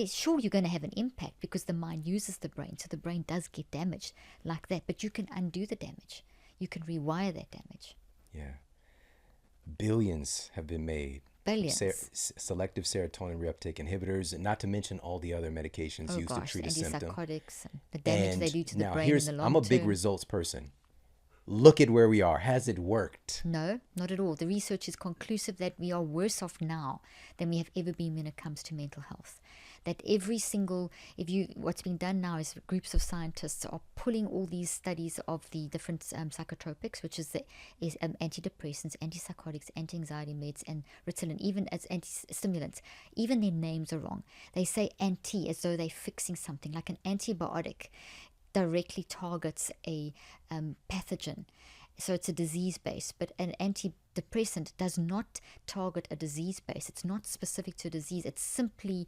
Sure, you're going to have an impact because the mind uses the brain, so the brain does get damaged like that, but you can undo the damage. You can rewire that damage. Yeah. Billions have been made. Billions. Selective serotonin reuptake inhibitors, and not to mention all the other medications used to treat a symptom. Antipsychotics, and the damage they do to the now brain in the long I'm a big term. results person. Look at where we are. Has it worked? No, not at all. The research is conclusive that we are worse off now than we have ever been when it comes to mental health. That what's being done now is groups of scientists are pulling all these studies of the different psychotropics, which is antidepressants, antipsychotics, anti-anxiety meds, and Ritalin, even as anti-stimulants. Even their names are wrong. They say anti as though they're fixing something, like an antibiotic directly targets a pathogen, So it's a disease base, but an antidepressant does not target a disease base. It's not specific to a disease. It's simply,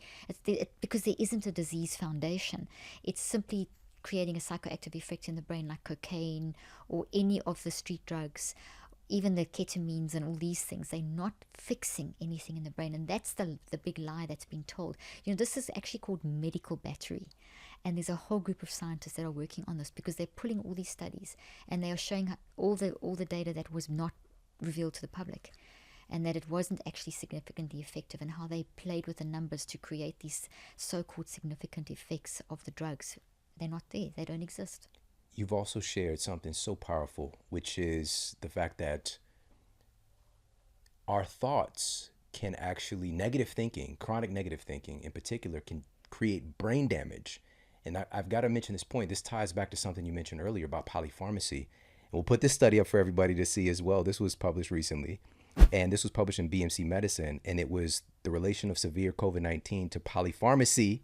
because there isn't a disease foundation. It's simply creating a psychoactive effect in the brain, like cocaine or any of the street drugs, even the ketamines and all these things. They're not fixing anything in the brain. And that's the big lie that's been told. This is actually called medical battery. And there's a whole group of scientists that are working on this, because they're pulling all these studies and they are showing all the data that was not revealed to the public, and that it wasn't actually significantly effective, and how they played with the numbers to create these so-called significant effects of the drugs. They're not there. They don't exist. You've also shared something so powerful, which is the fact that our thoughts can actually, negative thinking, chronic negative thinking in particular, can create brain damage. And I've got to mention this point. This ties back to something you mentioned earlier about polypharmacy. And we'll put this study up for everybody to see as well. This was published recently, and this was published in BMC Medicine. And it was the relation of severe COVID-19 to polypharmacy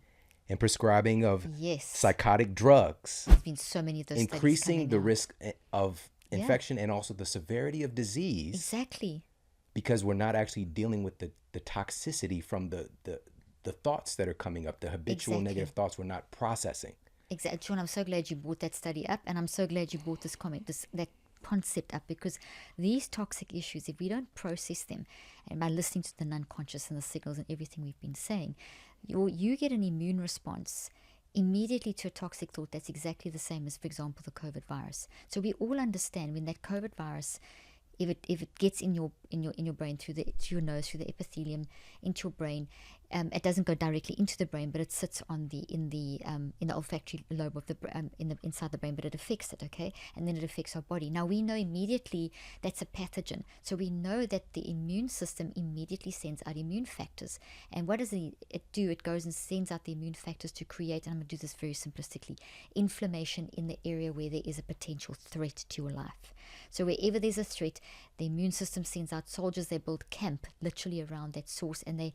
and prescribing of psychotic drugs. There's been so many of those increasing the risk of infection and also the severity of disease. Exactly. Because we're not actually dealing with the toxicity from the thoughts that are coming up, the habitual negative thoughts we're not processing. Exactly. Shawn, I'm so glad you brought that study up, and I'm so glad you brought this that concept up, because these toxic issues, if we don't process them, and by listening to the unconscious and the signals and everything we've been saying, you get an immune response immediately to a toxic thought that's exactly the same as, for example, the COVID virus. So we all understand when that COVID virus, if it gets in your brain to your nose, through the epithelium, into your brain, it doesn't go directly into the brain, but it sits in the olfactory lobe of the inside the brain, but it affects it, okay, and then it affects our body. Now we know immediately that's a pathogen, so we know that the immune system immediately sends out immune factors. And what does it do? It goes and sends out the immune factors to create, and I'm going to do this very simplistically, inflammation in the area where there is a potential threat to your life. So wherever there's a threat, the immune system sends out soldiers. They build camp literally around that source, and the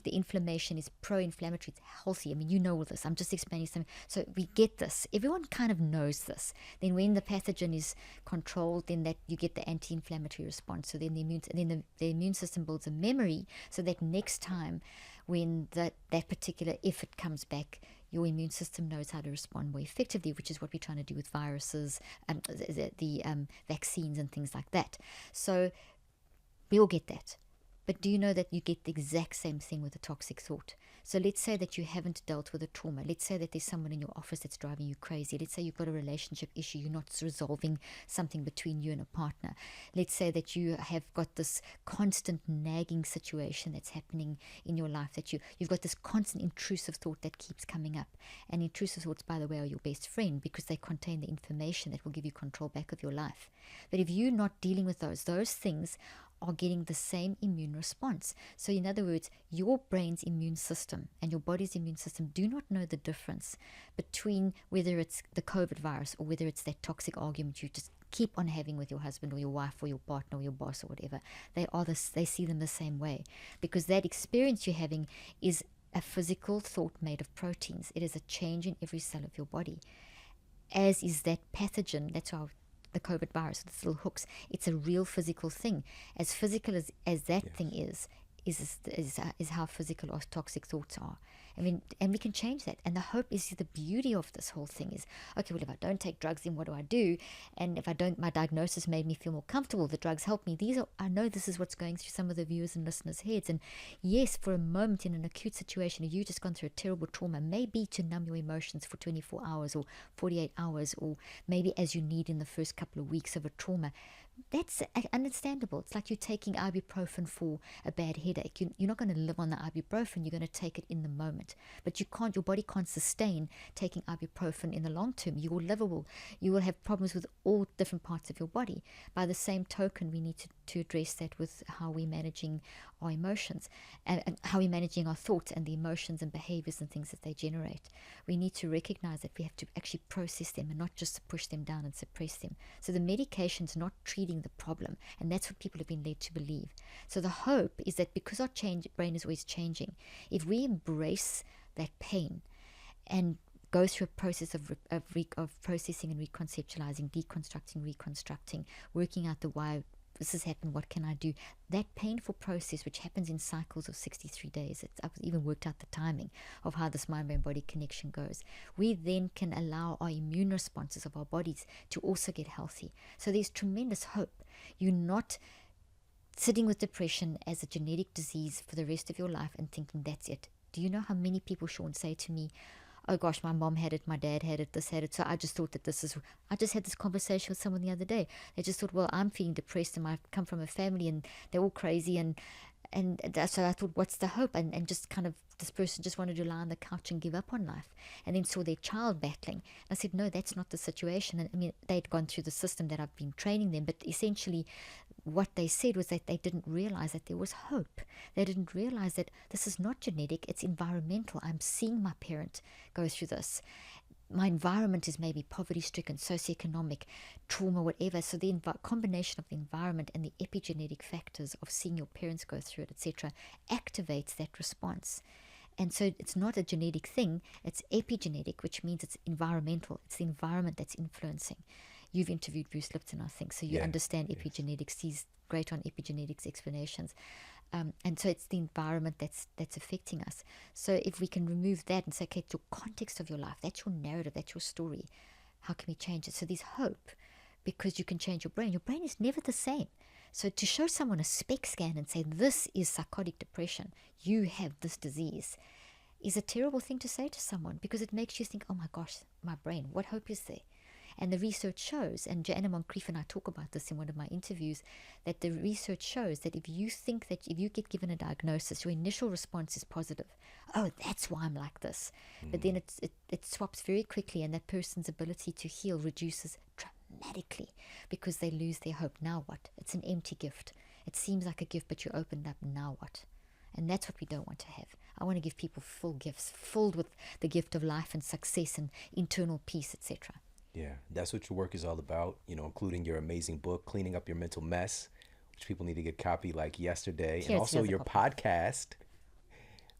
inflammation is pro-inflammatory. It's healthy. I mean, you know all this. I'm just explaining something. So we get this. Everyone kind of knows this. Then when the pathogen is controlled, then that you get the anti-inflammatory response. So then the immune system builds a memory, so that next time when that particular effort comes back, your immune system knows how to respond more effectively, which is what we're trying to do with viruses, the vaccines and things like that. So we all get that. But do you know that you get the exact same thing with a toxic thought? So let's say that you haven't dealt with a trauma. Let's say that there's someone in your office that's driving you crazy. Let's say you've got a relationship issue. You're not resolving something between you and a partner. Let's say that you have got this constant nagging situation that's happening in your life, that you've got this constant intrusive thought that keeps coming up. And intrusive thoughts, by the way, are your best friend, because they contain the information that will give you control back of your life. But if you're not dealing with those things are getting the same immune response. So in other words, your brain's immune system and your body's immune system do not know the difference between whether it's the COVID virus or whether it's that toxic argument you just keep on having with your husband or your wife or your partner or your boss or whatever. They see them the same way, because that experience you're having is a physical thought made of proteins. It is a change in every cell of your body, as is that pathogen. That's how the COVID virus, with its little hooks, it's a real physical thing. As physical as that thing is how physical our toxic thoughts are. I mean, and we can change that. And the hope is, the beauty of this whole thing is, okay, well, if I don't take drugs, then what do I do? And if I don't, my diagnosis made me feel more comfortable. The drugs help me. I know this is what's going through some of the viewers and listeners' heads. And yes, for a moment in an acute situation, you just gone through a terrible trauma, maybe to numb your emotions for 24 hours or 48 hours, or maybe as you need in the first couple of weeks of a trauma. That's understandable. It's like you're taking ibuprofen for a bad headache. You're not going to live on the ibuprofen. You're going to take it in the moment. But your body can't sustain taking ibuprofen in the long term. You will have problems with all different parts of your body. By the same token, we need to address that with how we're managing our emotions and how we're managing our thoughts and the emotions and behaviors and things that they generate. We need to recognize that we have to actually process them and not just push them down and suppress them. So the medication's not treating the problem, and that's what people have been led to believe. So the hope is that because our brain is always changing, if we embrace that pain and go through a process of processing and reconceptualizing, deconstructing, reconstructing, working out the why this has happened, what can I do? That painful process, which happens in cycles of 63 days, I've even worked out the timing of how this mind-brain-body connection goes. We then can allow our immune responses of our bodies to also get healthy. So there's tremendous hope. You're not sitting with depression as a genetic disease for the rest of your life and thinking that's it. Do you know how many people, Shawn, say to me, oh gosh, my mom had it, my dad had it, this had it, so I just thought that I just had this conversation with someone the other day. They just thought, well, I'm feeling depressed and I come from a family and they're all crazy, and so I thought, what's the hope? And just kind of, this person just wanted to lie on the couch and give up on life, and then saw their child battling. I said, no, that's not the situation. And I mean, they'd gone through the system that I've been training them, but essentially what they said was that they didn't realize that there was hope. They didn't realize that this is not genetic, it's environmental. I'm seeing my parent go through this. My environment is maybe poverty-stricken, socioeconomic, trauma, whatever. So the combination of the environment and the epigenetic factors of seeing your parents go through it, etc., activates that response. And so it's not a genetic thing, it's epigenetic, which means it's environmental. It's the environment that's influencing. You've interviewed Bruce Lipton, I think, so you understand epigenetics. He's great on epigenetics explanations. And so it's the environment that's affecting us. So if we can remove that and say, okay, it's your context of your life, that's your narrative, that's your story, how can we change it? So there's hope, because you can change your brain. Your brain is never the same. So to show someone a SPECT scan and say, this is psychotic depression, you have this disease, is a terrible thing to say to someone, because it makes you think, oh my gosh, my brain, what hope is there? And the research shows, and Joanna Moncrief and I talk about this in one of my interviews, that the research shows that if you think that if you get given a diagnosis, your initial response is positive. Oh, that's why I'm like this. But then it swaps very quickly, and that person's ability to heal reduces dramatically, because they lose their hope. Now what? It's an empty gift. It seems like a gift, but you opened up. Now what? And that's what we don't want to have. I want to give people full gifts, filled with the gift of life and success and internal peace, etc. Yeah, that's what your work is all about, including your amazing book, Cleaning Up Your Mental Mess, which people need to get a copy like yesterday. And also your podcast.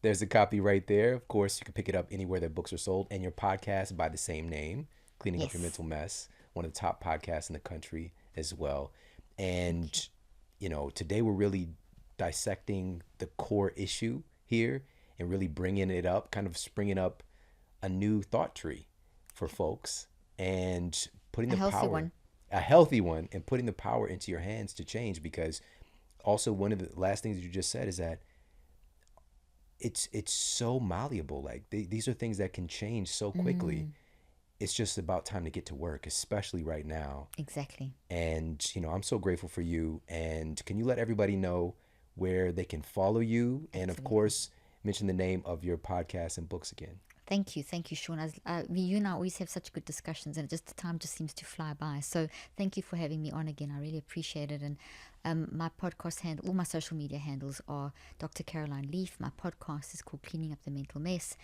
There's a copy right there. Of course, you can pick it up anywhere that books are sold. And your podcast by the same name, Cleaning Up Your Mental Mess, one of the top podcasts in the country as well. And, today we're really dissecting the core issue here and really bringing it up, kind of springing up a new thought tree for folks. And putting the power, a healthy one, and putting the power into your hands to change. Because also one of the last things you just said is that it's so malleable. Like these are things that can change so quickly. It's just about time to get to work, especially right now. Exactly. And, I'm so grateful for you. And can you let everybody know where they can follow you? And of course, mention the name of your podcast and books again. Thank you, Shawn. You and I always have such good discussions, and the time just seems to fly by. So thank you for having me on again. I really appreciate it. And my podcast handle, all my social media handles are Dr. Caroline Leaf. My podcast is called Cleaning Up the Mental Mess.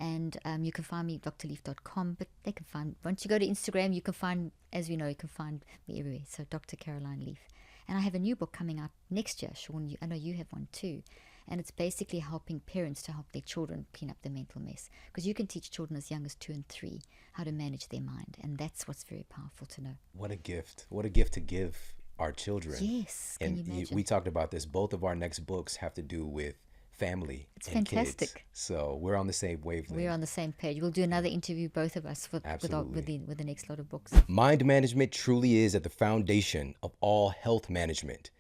And you can find me at drleaf.com, but they can find, once you go to Instagram, you can find, as we know, you can find me everywhere. So Dr. Caroline Leaf. And I have a new book coming out next year, Shawn. I know you have one too. And it's basically helping parents to help their children clean up their mental mess. Because you can teach children as young as 2 and 3 how to manage their mind. And that's what's very powerful to know. What a gift. What a gift to give our children. Yes. And we talked about this. Both of our next books have to do with family and fantastic. Kids. So we're on the same wavelength. We're on the same page. We'll do another interview, both of us, with the next lot of books. Mind management truly is at the foundation of all health management.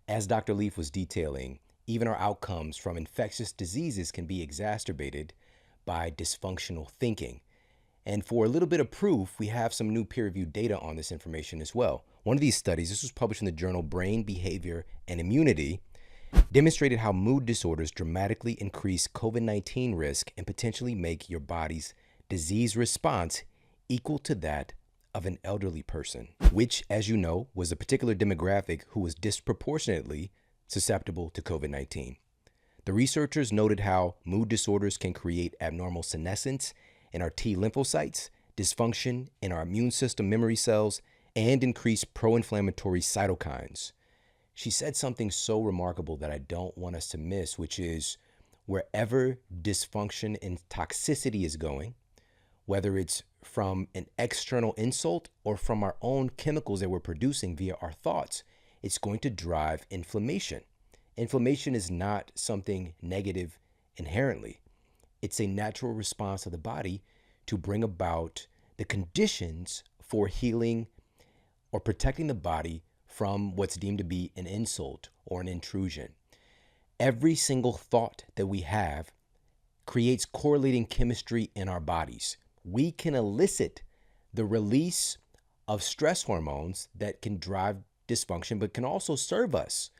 As Dr. Leaf was detailing, even our outcomes from infectious diseases can be exacerbated by dysfunctional thinking. And for a little bit of proof, we have some new peer-reviewed data on this information as well. One of these studies, this was published in the journal Brain, Behavior, and Immunity, demonstrated how mood disorders dramatically increase COVID-19 risk and potentially make your body's disease response equal to that of an elderly person, which, as you know, was a particular demographic who was disproportionately susceptible to COVID-19. The researchers noted how mood disorders can create abnormal senescence in our T lymphocytes, dysfunction in our immune system memory cells, and increased pro-inflammatory cytokines. She said something so remarkable that I don't want us to miss, which is wherever dysfunction and toxicity is going, whether it's from an external insult or from our own chemicals that we're producing via our thoughts, it's going to drive inflammation. Inflammation is not something negative inherently. It's a natural response of the body to bring about the conditions for healing or protecting the body from what's deemed to be an insult or an intrusion. Every single thought that we have creates correlating chemistry in our bodies. We can elicit the release of stress hormones that can drive dysfunction, but can also serve us.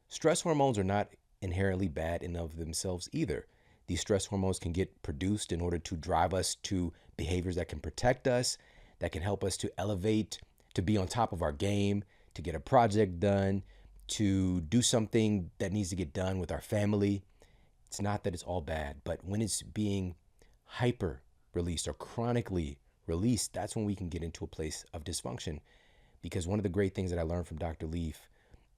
Stress hormones are not inherently bad in and of themselves either. These stress hormones can get produced in order to drive us to behaviors that can protect us, that can help us to elevate, to be on top of our game, to get a project done, to do something that needs to get done with our family. It's not that it's all bad, but when it's being hyper released or chronically released, that's when we can get into a place of dysfunction. Because one of the great things that I learned from Dr. Leaf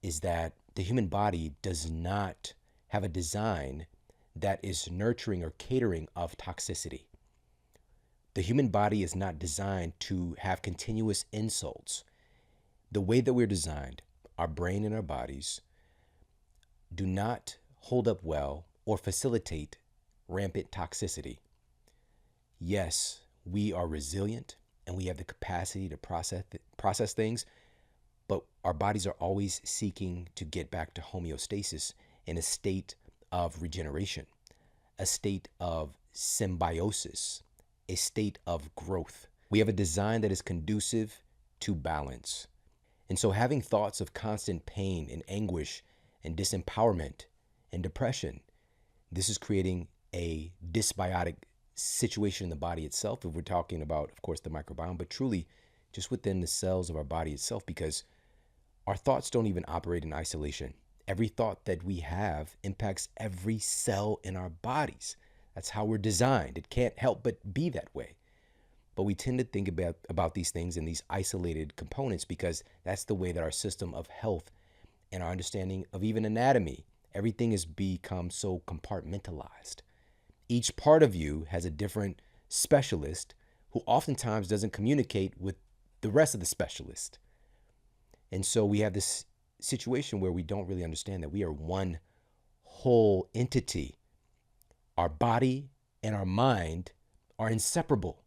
is that the human body does not have a design that is nurturing or catering of toxicity. The human body is not designed to have continuous insults. The way that we're designed, our brain and our bodies, do not hold up well or facilitate rampant toxicity. Yes, we are resilient and we have the capacity to process things, but our bodies are always seeking to get back to homeostasis in a state of regeneration, a state of symbiosis, a state of growth. We have a design that is conducive to balance. And so having thoughts of constant pain and anguish and disempowerment and depression, this is creating a dysbiotic situation in the body itself. If we're talking about, of course, the microbiome, but truly just within the cells of our body itself, because our thoughts don't even operate in isolation. Every thought that we have impacts every cell in our bodies. That's how we're designed. It can't help but be that way. But we tend to think about these things in these isolated components because that's the way that our system of health and our understanding of even anatomy, everything has become so compartmentalized. Each part of you has a different specialist who oftentimes doesn't communicate with the rest of the specialists. And so we have this situation where we don't really understand that we are one whole entity. Our body and our mind are inseparable.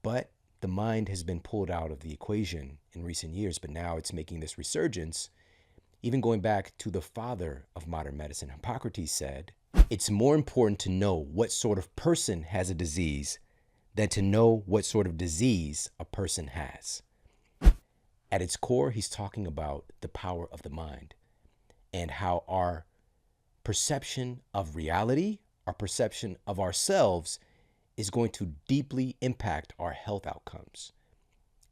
But the mind has been pulled out of the equation in recent years, but now it's making this resurgence. Even going back to the father of modern medicine, Hippocrates said, it's more important to know what sort of person has a disease than to know what sort of disease a person has. At its core, he's talking about the power of the mind and how our perception of reality, our perception of ourselves is going to deeply impact our health outcomes.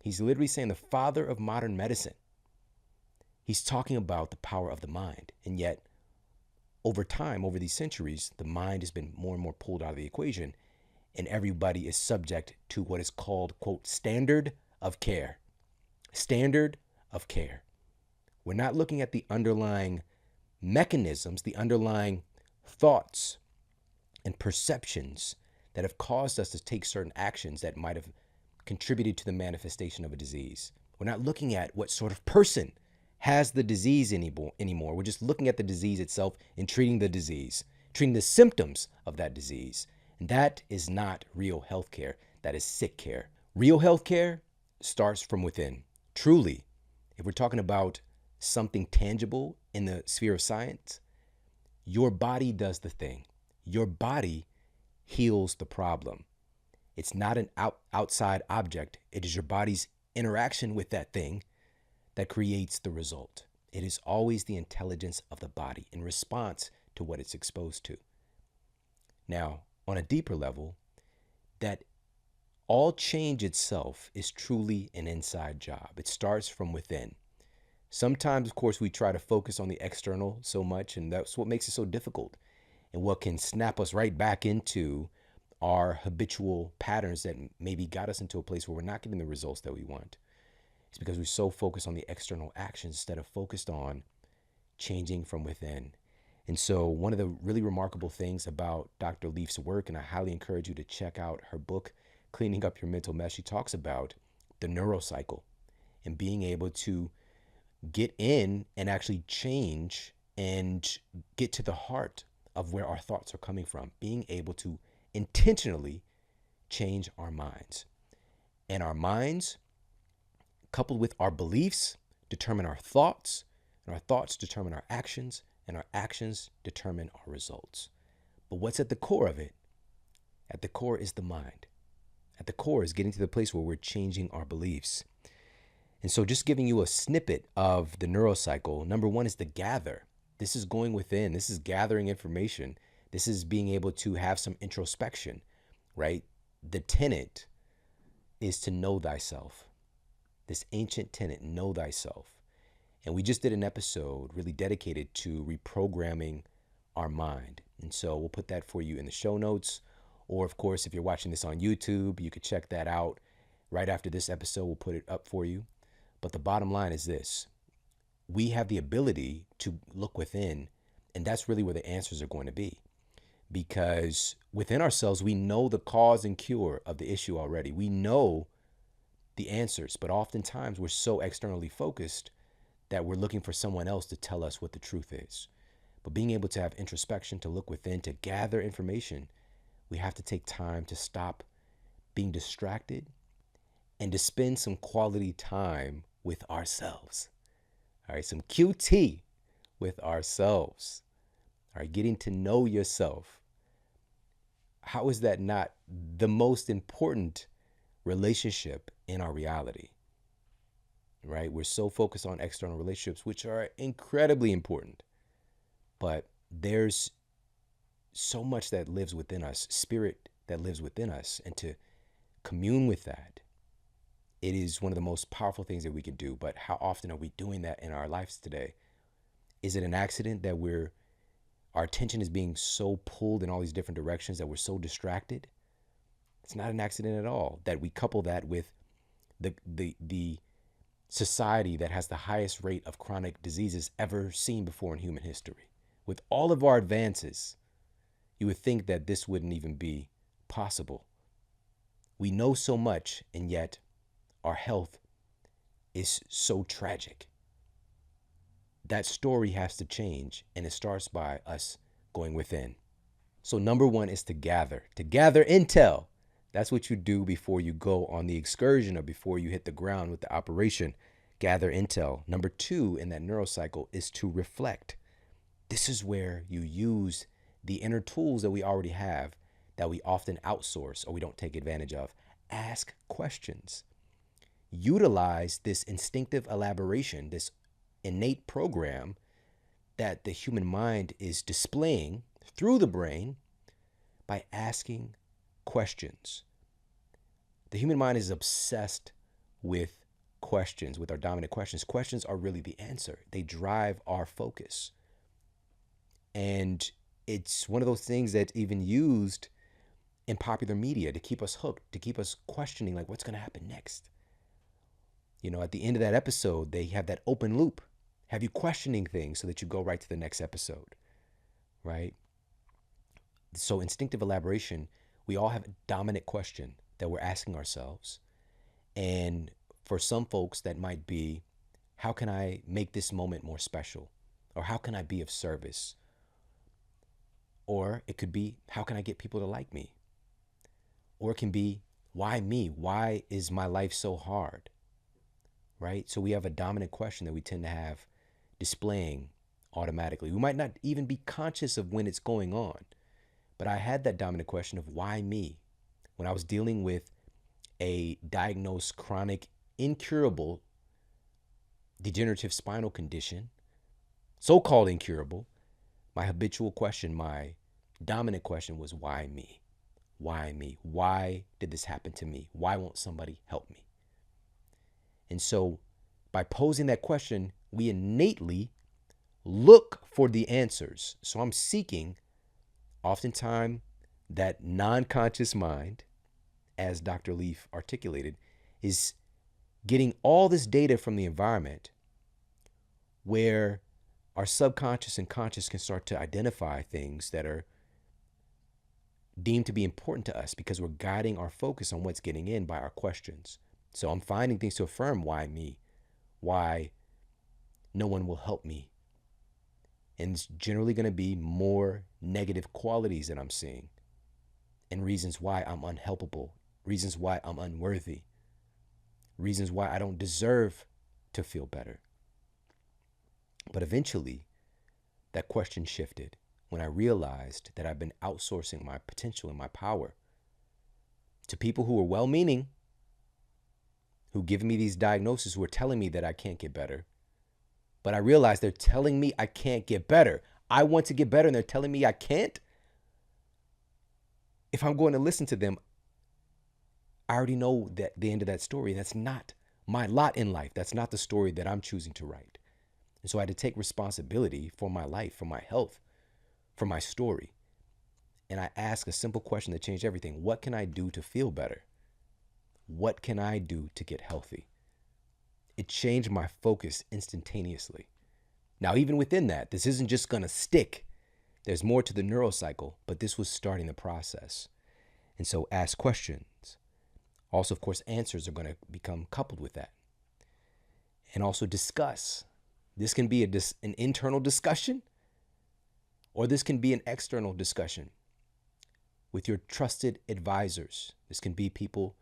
He's literally saying the father of modern medicine. He's talking about the power of the mind. And yet, over time, over these centuries, the mind has been more and more pulled out of the equation, and everybody is subject to what is called, quote, standard of care. Standard of care. We're not looking at the underlying mechanisms, the underlying thoughts and perceptions that have caused us to take certain actions that might have contributed to the manifestation of a disease. We're not looking at what sort of person has the disease anymore. We're just looking at the disease itself and treating the disease, treating the symptoms of that disease. And that is not real healthcare. That is sick care. Real healthcare starts from within. Truly, if we're talking about something tangible in the sphere of science, your body does the thing. Your body heals the problem. It's not an outside object. It is your body's interaction with that thing that creates the result. It is always the intelligence of the body in response to what it's exposed to. Now, on a deeper level, that all change itself is truly an inside job. It starts from within. Sometimes, of course, we try to focus on the external so much, and that's what makes it so difficult and what can snap us right back into our habitual patterns that maybe got us into a place where we're not getting the results that we want. It's because we're so focused on the external actions instead of focused on changing from within. And so one of the really remarkable things about Dr. Leaf's work, and I highly encourage you to check out her book, Cleaning Up Your Mental Mess, she talks about the neurocycle and being able to get in and actually change and get to the heart of where our thoughts are coming from, being able to intentionally change our minds. And our minds, coupled with our beliefs, determine our thoughts, and our thoughts determine our actions, and our actions determine our results. But what's at the core of it? At the core is the mind. At the core is getting to the place where we're changing our beliefs. And so just giving you a snippet of the neurocycle, number one is to gather. This is going within. This is gathering information. This is being able to have some introspection, right? The tenet is to know thyself. This ancient tenet, know thyself. And we just did an episode really dedicated to reprogramming our mind. And so we'll put that for you in the show notes. Or of course, if you're watching this on YouTube, you could check that out. Right after this episode, we'll put it up for you. But the bottom line is this. We have the ability to look within, and that's really where the answers are going to be. Because within ourselves, we know the cause and cure of the issue already. We know the answers, but oftentimes we're so externally focused that we're looking for someone else to tell us what the truth is. But being able to have introspection, to look within, to gather information, we have to take time to stop being distracted and to spend some quality time with ourselves. All right, some QT with ourselves. All right, getting to know yourself. How is that not the most important relationship in our reality? Right? We're so focused on external relationships, which are incredibly important. But there's so much that lives within us, spirit that lives within us, and to commune with that, it is one of the most powerful things that we can do. But how often are we doing that in our lives today? Is it an accident that our attention is being so pulled in all these different directions that we're so distracted? It's not an accident at all that we couple that with the society that has the highest rate of chronic diseases ever seen before in human history. With all of our advances, you would think that this wouldn't even be possible. We know so much, and yet our health is so tragic. That story has to change, and it starts by us going within. So number one is to gather intel. That's what you do before you go on the excursion or before you hit the ground with the operation. Gather intel. Number two in that neurocycle is to reflect. This is where you use the inner tools that we already have that we often outsource or we don't take advantage of. Ask questions. Utilize this instinctive elaboration, this innate program that the human mind is displaying through the brain by asking questions. The human mind is obsessed with questions, with our dominant questions. Questions are really the answer. They drive our focus. And it's one of those things that's even used in popular media to keep us hooked, to keep us questioning, like, what's going to happen next? You know, at the end of that episode, they have that open loop. Have you questioning things so that you go right to the next episode, right? So instinctive elaboration, we all have a dominant question that we're asking ourselves. And for some folks, that might be, how can I make this moment more special? Or how can I be of service? Or it could be, how can I get people to like me? Or it can be, why me? Why is my life so hard? Right? So we have a dominant question that we tend to have displaying automatically. We might not even be conscious of when it's going on. But I had that dominant question of why me? When I was dealing with a diagnosed chronic, incurable, degenerative spinal condition, so-called incurable, my habitual question, my dominant question was, why me? Why me? Why did this happen to me? Why won't somebody help me? And so by posing that question, we innately look for the answers. So I'm seeking, oftentimes, that non-conscious mind, as Dr. Leaf articulated, is getting all this data from the environment where our subconscious and conscious can start to identify things that are deemed to be important to us because we're guiding our focus on what's getting in by our questions. So I'm finding things to affirm why me, why no one will help me. And it's generally going to be more negative qualities that I'm seeing and reasons why I'm unhelpable, reasons why I'm unworthy, reasons why I don't deserve to feel better. But eventually, that question shifted when I realized that I've been outsourcing my potential and my power to people who are well-meaning, who give me these diagnoses, who are telling me that I can't get better. But I realized they're telling me I can't get better. I want to get better and they're telling me I can't. If I'm going to listen to them, I already know that the end of that story. That's not my lot in life. That's not the story that I'm choosing to write. And so I had to take responsibility for my life, for my health, for my story. And I asked a simple question that changed everything. What can I do to feel better? What can I do to get healthy? It changed my focus instantaneously. Now, even within that, this isn't just going to stick. There's more to the neurocycle, but this was starting the process. And so ask questions. Also, of course, answers are going to become coupled with that. And also discuss. This can be an internal discussion, or this can be an external discussion with your trusted advisors. This can be people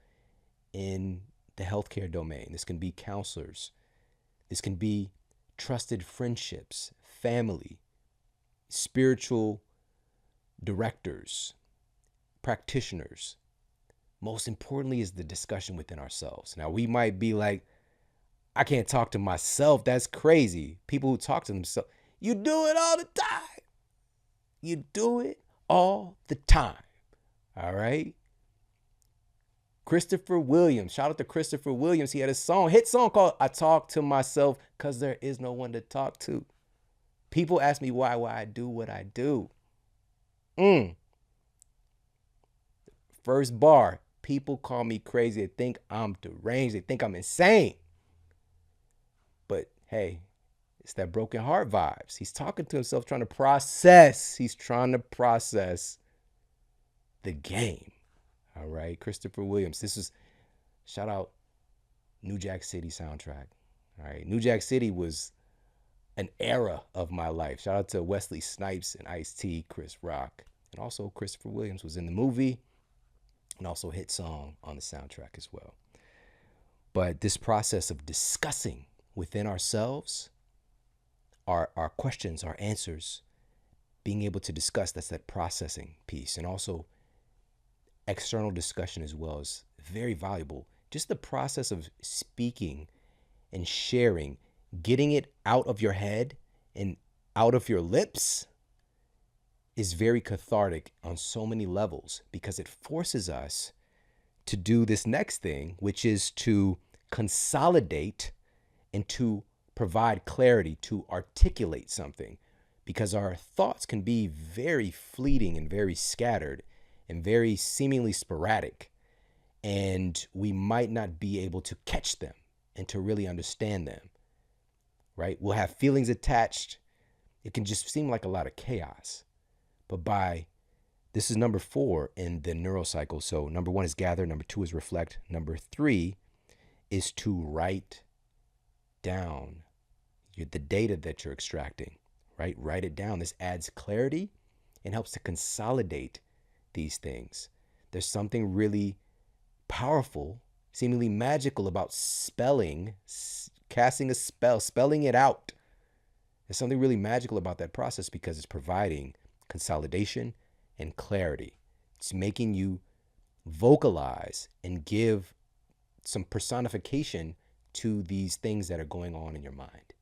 in the healthcare domain. This can be counselors. This can be trusted friendships, family, spiritual directors, practitioners. Most importantly is the discussion within ourselves. Now, we might be like, I can't talk to myself. That's crazy. People who talk to themselves, you do it all the time. You do it all the time. All right? Christopher Williams. Shout out to Christopher Williams. He had a hit song called I Talk to Myself because there is no one to talk to. People ask me why I do what I do. First bar, people call me crazy. They think I'm deranged. They think I'm insane. But hey, it's that broken heart vibes. He's talking to himself, trying to process. He's trying to process the game. All right, Christopher Williams. This is, shout out, New Jack City soundtrack. All right, New Jack City was an era of my life. Shout out to Wesley Snipes and Ice-T, Chris Rock. And also Christopher Williams was in the movie and also a hit song on the soundtrack as well. But this process of discussing within ourselves, our questions, our answers, being able to discuss, that's that processing piece. And also external discussion as well is very valuable. Just the process of speaking and sharing, getting it out of your head and out of your lips is very cathartic on so many levels because it forces us to do this next thing, which is to consolidate and to provide clarity, to articulate something, because our thoughts can be very fleeting and very scattered and very seemingly sporadic, and we might not be able to catch them and to really understand them, right? We'll have feelings attached. It can just seem like a lot of chaos. But this is number 4 in the neurocycle. So number 1 is gather. Number 2 is reflect. Number 3 is to write down the data that you're extracting, right? Write it down. This adds clarity and helps to consolidate these things. There's something really powerful, seemingly magical about spelling, casting a spell, spelling it out. There's something really magical about that process because it's providing consolidation and clarity. It's making you vocalize and give some personification to these things that are going on in your mind.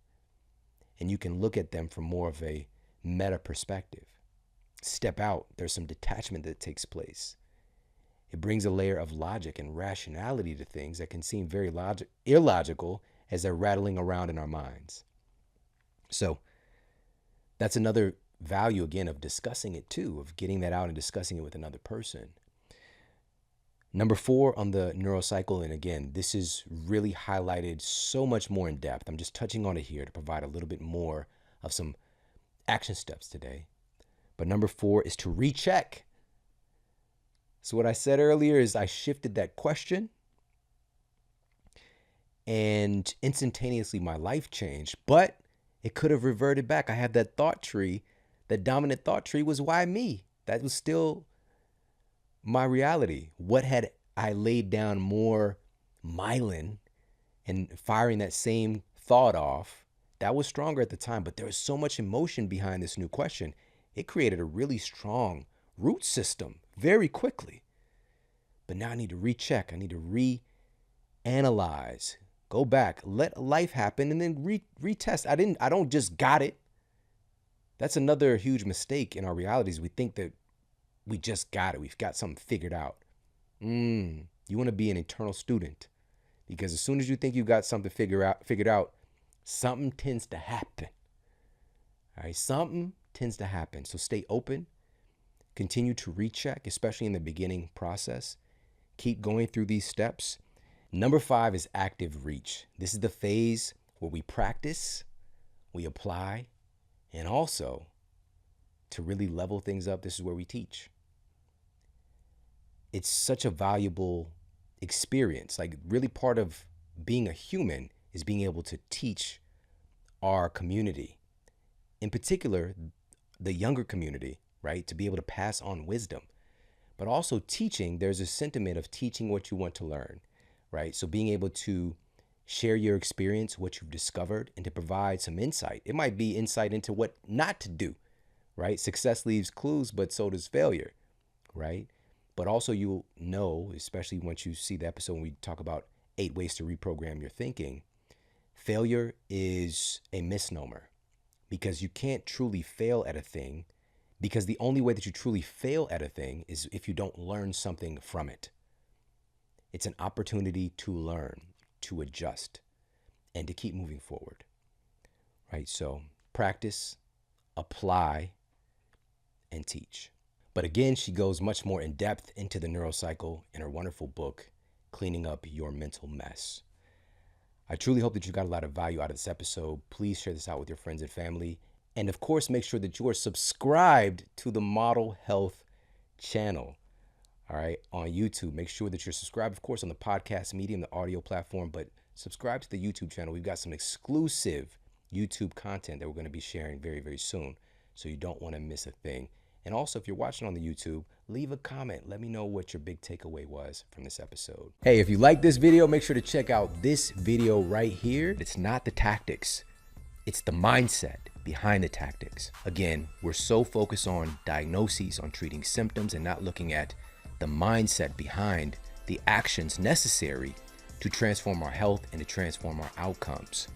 And you can look at them from more of a meta perspective. Step out, there's some detachment that takes place. It brings a layer of logic and rationality to things that can seem very illogical as they're rattling around in our minds. So that's another value, again, of discussing it too, of getting that out and discussing it with another person. Number 4 on the neurocycle, and again, this is really highlighted so much more in depth. I'm just touching on it here to provide a little bit more of some action steps today. But number 4 is to recheck. So what I said earlier is I shifted that question and instantaneously my life changed, but it could have reverted back. I had that thought tree. That dominant thought tree was why me? That was still my reality. What had I laid down more myelin and firing that same thought off? That was stronger at the time, but there was so much emotion behind this new question. It created a really strong root system very quickly. But now I need to recheck. I need to reanalyze, go back, let life happen, and then retest. I don't just got it. That's another huge mistake in our realities. We think that we just got it. We've got something figured out. You want to be an eternal student, because as soon as you think you got something figured out, something tends to happen. All right, something tends to happen. So stay open. Continue to recheck, especially in the beginning process. Keep going through these steps. Number 5 is active reach. This is the phase where we practice, we apply, and also to really level things up, this is where we teach. It's such a valuable experience. Like, really part of being a human is being able to teach our community, in particular, the younger community, right? To be able to pass on wisdom. But also teaching, there's a sentiment of teaching what you want to learn, right? So being able to share your experience, what you've discovered, and to provide some insight. It might be insight into what not to do, right? Success leaves clues, but so does failure, right? But also you'll know, especially once you see the episode when we talk about 8 ways to reprogram your thinking, failure is a misnomer, because you can't truly fail at a thing, because the only way that you truly fail at a thing is if you don't learn something from it. It's an opportunity to learn, to adjust, and to keep moving forward, right? So practice, apply, and teach. But again, she goes much more in depth into the neurocycle in her wonderful book, Cleaning Up Your Mental Mess. I truly hope that you got a lot of value out of this episode. Please share this out with your friends and family. And of course, make sure that you are subscribed to the Model Health channel, all right, on YouTube. Make sure that you're subscribed, of course, on the podcast medium, the audio platform, but subscribe to the YouTube channel. We've got some exclusive YouTube content that we're going to be sharing very, very soon, so you don't want to miss a thing. And also, if you're watching on the YouTube, leave a comment. Let me know what your big takeaway was from this episode. Hey, if you like this video, make sure to check out this video right here. It's not the tactics. It's the mindset behind the tactics. Again, we're so focused on diagnoses, on treating symptoms, and not looking at the mindset behind the actions necessary to transform our health and to transform our outcomes.